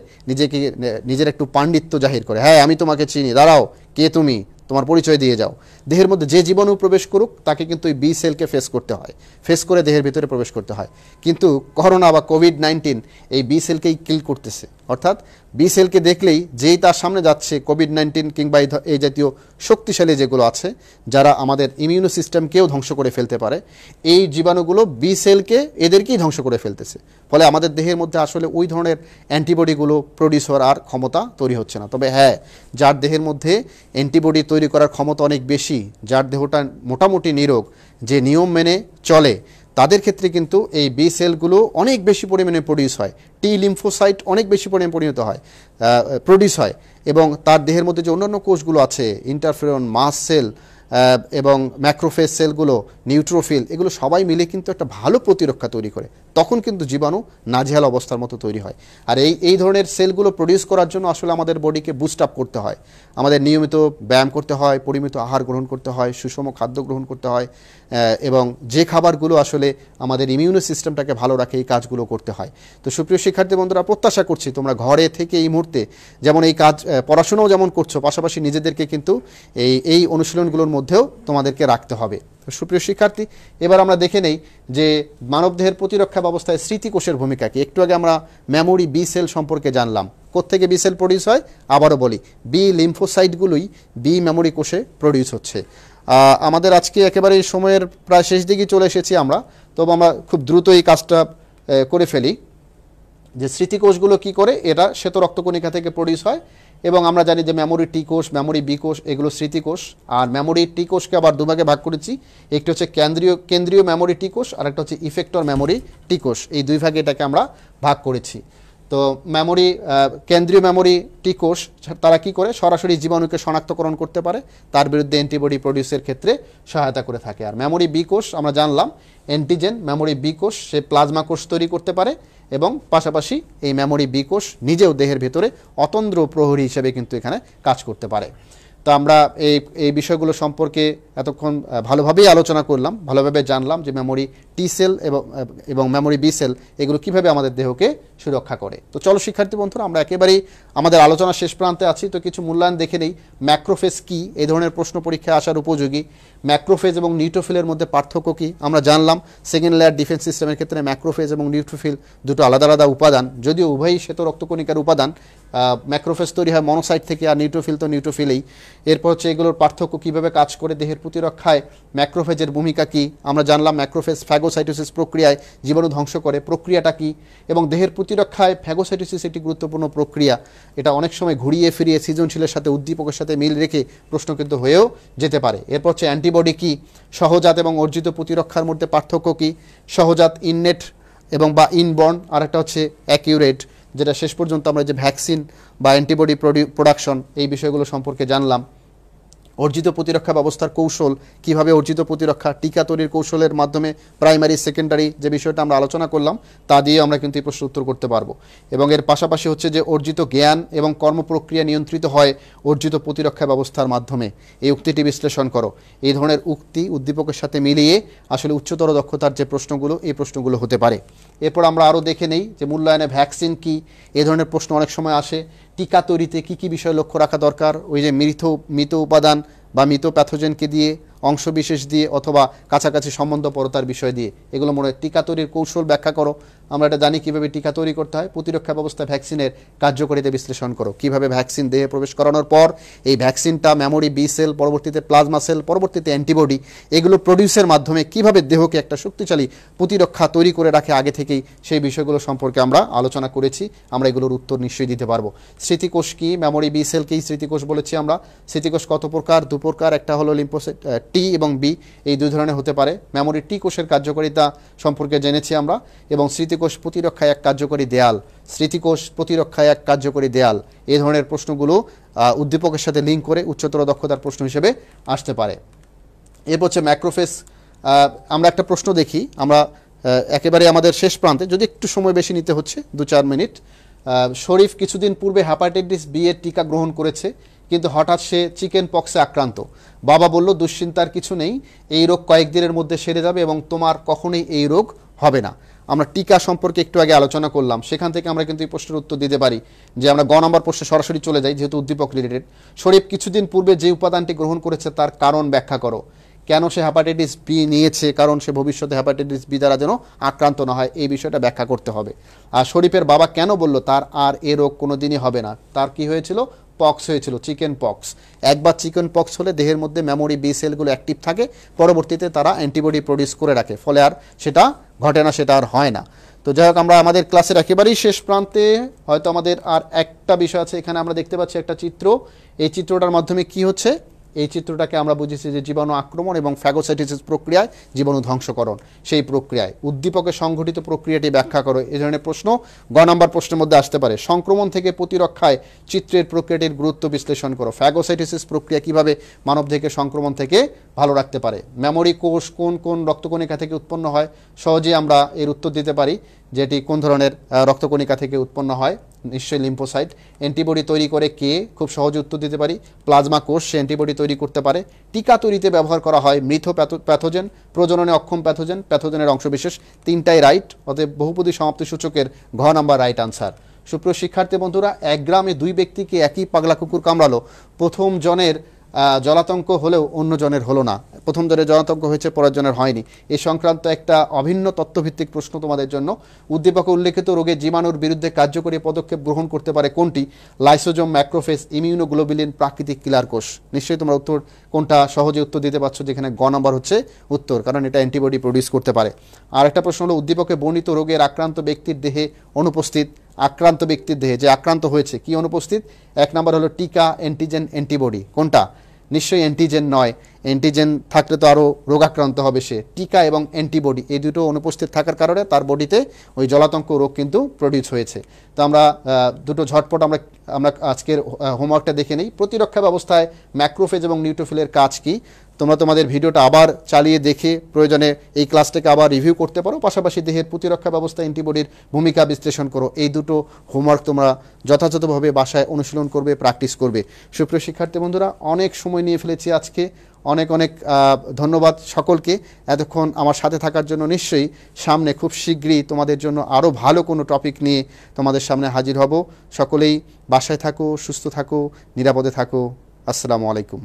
নিজের একটু পাণ্ডিত্য জাহির করে, হ্যাঁ আমি তোমাকে চিনি, দাঁড়াও কে তুমি, তোমার পরিচয় দিয়ে যাও। দেহের মধ্যে যে জীবাণু প্রবেশ করুক তাকে কিন্তু এই বি সেলকে ফেস করতে হয়, ফেস করে দেহের ভিতরে প্রবেশ করতে হয়। কিন্তু করোনা বা কোভিড-19 এই বি সেলকেই কিল করতেছে, অর্থাৎ বি সেলকে দেখলেই যেই তার সামনে যাচ্ছে কোভিড-19 কিংবা এই জাতীয় শক্তিশালী যেগুলো আছে যারা আমাদের ইমিউনো সিস্টেমকেও ধ্বংস করে ফেলতে পারে, এই জীবাণুগুলো বি সেলকে এদেরকেই ধ্বংস করে ফেলতেছে। ফলে আমাদের দেহের মধ্যে আসলে ওই ধরনের অ্যান্টিবডিগুলো প্রডিউস হওয়ার আর ক্ষমতা তৈরি হচ্ছে না। তবে হ্যাঁ, যার দেহের মধ্যে অ্যান্টিবডি তৈরি করার ক্ষমতা অনেক বেশি, যার দেহটা মোটামুটি নিরোগ, যে নিয়ম মেনে চলে, তাদের ক্ষেত্রে কিন্তু এই বি সেলগুলো অনেক বেশি পরিমাণে প্রডিউস হয়, টি লিম্ফোসাইট অনেক বেশি পরিমাণে প্রডিউস হয় এবং তার দেহের মধ্যে যে অন্যান্য কোষগুলো আছে, ইন্টারফেরন, মাস্ট সেল এবং ম্যাক্রোফেজ সেলগুলো, নিউট্রোফিল, এগুলো সবাই মিলে কিন্তু একটা ভালো প্রতিরক্ষা তৈরি করে। তখন কিন্তু জীবাণু নাজেহাল অবস্থার মতো তৈরি হয়। আর এই ধরনের সেলগুলো প্রডিউস করার জন্য আসলে আমাদের বডিকে বুস্ট আপ করতে হয়, আমাদের নিয়মিত ব্যায়াম করতে হয়, পরিমিত আহার গ্রহণ করতে হয়, সুষম খাদ্য গ্রহণ করতে হয় এবং যে খাবারগুলো আসলে আমাদের ইমিউনো সিস্টেমটাকে ভালো রাখে এই কাজগুলো করতে হয়। তো সুপ্রিয় শিক্ষার্থী বন্ধুরা, প্রত্যাশা করছি তোমরা ঘরে থেকে এই মুহূর্তে যেমন এই কাজ পড়াশোনাও যেমন করছো, পাশাপাশি নিজেদেরকে কিন্তু এই অনুশীলনগুলোর মধ্যেও তোমাদেরকে রাখতে হবে। সুপ্রিয় শিক্ষার্থী, এবার আমরা দেখে নেই যে মানবদেহের প্রতিরক্ষা ব্যবস্থায় স্মৃতিকোষের ভূমিকা কি। একটু আগে আমরা মেমোরি বি সেল সম্পর্কে জানলাম। কোত্থেকে বি সেল প্রডিউস হয়? আবারও বলি, বি লিম্ফোসাইটগুলোই বি মেমোরি কোষে প্রডিউস হচ্ছে। আমাদের আজকে একেবারে সময়ের প্রায় শেষ দিকে চলে এসেছি আমরা, তবে আমরা খুব দ্রুত এই কাজটা করে ফেলি। যে স্মৃতিকোষগুলো কি করে, এটা শ্বেত রক্তকণিকা থেকে প্রডিউস হয় এবং আমরা জানি যে মেমোরি টি কোষ, মেমোরি বি কোষ, এগুলো স্মৃতিকোষ। আর মেমোরি টি কোষকে আবার দুভাগে ভাগ করেছি, একটি হচ্ছে কেন্দ্রীয় মেমোরি টি কোষ আর একটা হচ্ছে ইফেক্টর মেমোরি টি কোষ। এই দুই ভাগে এটাকে আমরা ভাগ করেছি। তো কেন্দ্রীয় মেমোরি টি কোষ তারা কি করে, সরাসরি জীবাণুকে শনাক্তকরণ করতে পারে, তার বিরুদ্ধে অ্যান্টিবডি প্রডিউসের ক্ষেত্রে সহায়তা করে থাকে। আর মেমোরি বি কোষ আমরা জানলাম অ্যান্টিজেন, মেমোরি বি কোষ সে প্লাজমা কোষ তৈরি করতে পারে এবং পাশাপাশি এই মেমোরি বি কোষ নিজেও দেহের ভেতরে অতন্দ্র প্রহরী হিসেবে কিন্তু এখানে কাজ করতে পারে। তো আমরা এই বিষয়গুলো সম্পর্কে এতক্ষণ ভালোভাবেই আলোচনা করলাম, ভালোভাবে জানলাম যে মেমোরি টি সেল এবং মেমোরি বি সেল এগুলো কীভাবে আমাদের দেহকে সুরক্ষা করে। তো চলো শিক্ষার্থী বন্ধুরা, আমরা একেবারেই আমাদের আলোচনা শেষ প্রান্তে আছি। তো কিছু মূল্যায়ন দেখে নেই। ম্যাক্রোফেজ কী, এই ধরনের প্রশ্ন পরীক্ষায় আসার উপযোগী। ম্যাক্রোফেজ এবং নিউট্রোফিলের মধ্যে পার্থক্য কী আমরা জানলাম। সেকেন্ড লেয়ার ডিফেন্স সিস্টেমের ক্ষেত্রে ম্যাক্রোফেজ এবং নিউট্রোফিল দুটো আলাদা আলাদা উপাদান, যদিও উভয়ই শ্বেত রক্তকণিকার উপাদান। ম্যাক্রোফেজ তৈরি হয় মনোসাইট থেকে আর নিউট্রোফিল তো নিউট্রোফিলেই। এরপর হচ্ছে এগুলোর পার্থক্য, কীভাবে কাজ করে দেহের প্রতিরক্ষায় ম্যাক্রোফেজের ভূমিকা কী আমরা জানলাম। ম্যাক্রোফেজ ফ্যাগোসাইটোসিস প্রক্রিয়ায় জীবাণু ধ্বংস করে, প্রক্রিয়াটা কী, এবং দেহের প্রতিরক্ষায় ফ্যাগোসাইটোসিস একটি গুরুত্বপূর্ণ প্রক্রিয়া। এটা অনেক সময় ঘুরিয়ে ফিরিয়ে সৃজনশীলের সাথে উদ্দীপকের সাথে মিল রেখে প্রশ্ন কিন্তু হয়েও যেতে পারে। এরপর হচ্ছে অ্যান্টিবডি কী, সহজাত এবং অর্জিত প্রতিরক্ষার মধ্যে পার্থক্য কী, সহজাত ইননেট এবং বা ইনবর্ন, আর একটা হচ্ছে অ্যাকিউরেট, যেটা শেষ পর্যন্ত আমরা যে ভ্যাকসিন বা অ্যান্টিবডি প্রোডাকশন এই বিষয়গুলো সম্পর্কে জানলাম। অর্জিত প্রতিরক্ষা ব্যবস্থার কৌশল, কিভাবে অর্জিত প্রতিরক্ষা, টিকা তৈরির কৌশলের মাধ্যমে প্রাইমারি সেকেন্ডারি যে বিষয়টা আমরা আলোচনা করলাম তা দিয়ে আমরা কিন্তু এই প্রশ্ন উত্তর করতে পারবো। এবং এর পাশাপাশি হচ্ছে যে অর্জিত জ্ঞান এবং কর্মপ্রক্রিয়া নিয়ন্ত্রিত হয় অর্জিত প্রতিরক্ষা ব্যবস্থার মাধ্যমে, এই উক্তিটি বিশ্লেষণ করো। এই ধরনের উক্তি উদ্দীপকের সাথে মিলিয়ে আসলে উচ্চতর দক্ষতার যে প্রশ্নগুলো, এই প্রশ্নগুলো হতে পারে। এরপর আমরা আরও দেখে নেই যে মূল্যায়নে ভ্যাকসিন কি, এই ধরনের প্রশ্ন অনেক সময় আসে। টিকা তৈরিতে কী কী বিষয় লক্ষ্য রাখা দরকার, ওই যে মৃত উপাদান বা মৃত প্যাথোজেনকে দিয়ে, অংশবিশেষ দিয়ে অথবা কাছাকাছি সম্বন্ধপরতার বিষয় দিয়ে, এগুলো মনে হয় টিকা তৈরির কৌশল ব্যাখ্যা করো। আমরা এটা জানি কীভাবে টিকা তৈরি করতে হয়। প্রতিরক্ষা ব্যবস্থা ভ্যাকসিনের কার্যকারিতা বিশ্লেষণ করো, কীভাবে ভ্যাকসিন দেহে প্রবেশ করানোর পর এই ভ্যাকসিনটা মেমোরি বি সেল, পরবর্তীতে প্লাজমা সেল, পরবর্তীতে অ্যান্টিবডি, এগুলো প্রডিউসের মাধ্যমে কীভাবে দেহকে একটা শক্তিশালী প্রতিরক্ষা তৈরি করে রাখে আগে থেকেই, সেই বিষয়গুলো সম্পর্কে আমরা আলোচনা করেছি। আমরা এগুলোর উত্তর নিশ্চয়ই দিতে পারবো। স্মৃতিকোষ কি, মেমোরি বি সেলকেই স্মৃতিকোষ বলেছি আমরা। স্মৃতিকোষ কত প্রকার? দু প্রকার, একটা হলো লিম্ফোসাইট টি এবং বি, এই দুই ধরনের হতে পারে। মেমোরি টি কোষের কার্যকারিতা সম্পর্কে জেনেছি আমরা, এবং স্মৃতিকোষ প্রতিরক্ষায় এক কার্যকরী দেয়াল, স্মৃতিকোষ প্রতিরক্ষায় এক কার্যকরী দেয়াল, এই ধরনের প্রশ্নগুলো উদ্দীপকের সাথে লিঙ্ক করে উচ্চতর দক্ষতার প্রশ্ন হিসেবে আসতে পারে। এরপর হচ্ছে ম্যাক্রোফেজ আমরা একটা প্রশ্ন দেখি, আমরা একেবারে আমাদের শেষ প্রান্তে, যদি একটু সময় বেশি নিতে হচ্ছে 2-4 মিনিট। শরীফ কিছুদিন পূর্বে হেপাটাইটিস বি এর টিকা গ্রহণ করেছে, কিন্তু হঠাৎ সে চিকেন পক্সে আক্রান্ত। বাবা বলল দুশ্চিন্তার কিছু নেই, এই রোগ কয়েকদিনের মধ্যে সেরে যাবে এবং তোমার কখনোই এই রোগ হবে না। আমরা টিকা সম্পর্কে একটু আগে আলোচনা করলাম, সেখান থেকে আমরা কিন্তু এই প্রশ্নের উত্তর দিতে পারি যে আমরা গ নম্বর প্রশ্নে সরাসরি চলে যাই, যেহেতু উদ্দীপক রিলেটেড। শরীফ কিছুদিন পূর্বে যে উপাদানটি গ্রহণ করেছে তার কারণ ব্যাখ্যা করো। কেন সে হেপাটাইটিস বি নিয়েছে, কারণ সে ভবিষ্যতে হেপাটাইটিস বি দ্বারা যেন আক্রান্ত না হয়, এই বিষয়টা ব্যাখ্যা করতে হবে। আর শরীফের বাবা কেন বলল তার আর এ রোগ কোনোদিনই হবে না? তার কি হয়েছিল? পক্স হয়েছিল, চিকেন পক্স। একবার চিকেন পক্স হলে দেহের মধ্যে মেমোরি বি সেলগুলো অ্যাক্টিভ থাকে, পরবর্তীতে তারা অ্যান্টিবডি প্রডিউস করে রাখে, ফলে আর সেটা ঘটে না, সেটা আর হয় না। তো যাই হোক, আমরা আমাদের ক্লাসের একেবারেই শেষ প্রান্তে, হয়তো আমাদের আর একটা বিষয় আছে। এখানে আমরা দেখতে পাচ্ছি একটা চিত্র। এই চিত্রটার মাধ্যমে কি হচ্ছে? এই চিত্রটাকে আমরা বুঝেছি যে জীবাণু আক্রমণ এবং ফ্যাগোসাইটোসিস প্রক্রিয়ায় জীবাণু ধ্বংসকরণ, সেই প্রক্রিয়ায় উদ্দীপকের সংঘটিত প্রক্রিয়াটি ব্যাখ্যা করো। এই ধরনের প্রশ্ন গ নম্বর প্রশ্নের মধ্যে আসতে পারে। সংক্রমণ থেকে প্রতিরক্ষায় চিত্রের প্রক্রিয়াটির গুরুত্ব বিশ্লেষণ করো। ফ্যাগোসাইটোসিস প্রক্রিয়া কিভাবে মানবদেহকে সংক্রমণ থেকে ভালো রাখতে পারে। মেমোরি কোষ কোন কোন রক্তকণিকা থেকে উৎপন্ন হয়? সহজেই আমরা এর উত্তর দিতে পারি, যেটি কোন ধরনের রক্তকণিকা থেকে উৎপন্ন হয়? নিশ্চয়ই লিম্ফোসাইট। অ্যান্টিবডি তৈরি করে কে? খুব সহজে উত্তর দিতে পারি, প্লাজমা কোষ, সে অ্যান্টিবডি তৈরি করতে পারে। টিকা তৈরিতে ব্যবহার করা হয় মৃত প্যাথোজেন, প্রজননে অক্ষম প্যাথোজেন, প্যাথোজেনের অংশবিশেষ। তিনটাই রাইট, অতএব বহুপদী সমাপ্তি সূচকের ঘ নাম্বার রাইট আনসার। সুপ্রিয় শিক্ষার্থী বন্ধুরা, এক গ্রামে 2 ব্যক্তিকে একই পাগলা কুকুর কামড়ালো। প্রথম জনের জলাতঙ্ক হলেও অন্য জনের হলো না। প্রথম জনের জলাতঙ্ক হয়েছে, পরের জনের হয়নি। এই সংক্রান্ত একটা অভিন্ন তথ্যভিত্তিক প্রশ্ন তোমাদের জন্য। উদ্দীপকে উল্লেখিত রোগে জীবাণুর বিরুদ্ধে কার্যকরী পদক্ষেপ গ্রহণ করতে পারে কোনটি? লাইসোজোম, ম্যাক্রোফেজ, ইমিউনোগ্লোবুলিন, প্রাকৃতিক কিলার কোষ। নিশ্চয়ই তোমরা উত্তর কোনটা সহজে উত্তর দিতে পারছো, যেখানে গ নম্বর হচ্ছে উত্তর, কারণ এটা অ্যান্টিবডি প্রডিউস করতে পারে। আর একটা প্রশ্ন হলো, উদ্দীপকে বর্ণিত রোগের আক্রান্ত ব্যক্তির দেহে অনুপস্থিত, আক্রান্ত ব্যক্তির দেহে যে আক্রান্ত হয়েছে কি অনুপস্থিত? এক নম্বর হলো টিকা, অ্যান্টিজেন, অ্যান্টিবডি। কোনটা? নিশ্চয়ই অ্যান্টিজেন নয়, অ্যান্টিজেন থাকলে তো আরও রোগাক্রান্ত হবে সে। টিকা এবং অ্যান্টিবডি এই দুটো অনুপস্থিত থাকার কারণে তার বডিতে ওই জলাতঙ্ক রোগ কিন্তু প্রডিউস হয়েছে। তো আমরা দুটো ঝটপট আমরা আজকের হোমওয়ার্কটা দেখে নিই। প্রতিরক্ষা ব্যবস্থায় ম্যাক্রোফেজ এবং নিউট্রোফিলের কাজ কি? তোমরা তোমাদের ভিডিওটা আবার চালিয়ে দেখে প্রয়োজনে এই ক্লাসটাকে আবার রিভিউ করতে পারো। পাশাপাশি দেহের প্রতিরক্ষা ব্যবস্থা অ্যান্টিবডির ভূমিকা বিশ্লেষণ করো। এই দুটো হোমওয়ার্ক তোমরা যথাযথভাবে বাসায় অনুশীলন করবে, প্র্যাকটিস করবে। সুপ্রিয় শিক্ষার্থী বন্ধুরা, অনেক সময় নিয়ে ফেলেছি আজকে। অনেক অনেক ধন্যবাদ সকলকে এতক্ষণ আমার সাথে থাকার জন্য। নিশ্চয়ই সামনে খুব শীঘ্রই তোমাদের জন্য আরও ভালো কোনো টপিক নিয়ে তোমাদের সামনে হাজির হব। সকলেই বাসায় থাকো, সুস্থ থাকো, নিরাপদে থাকো। আসসালামু আলাইকুম।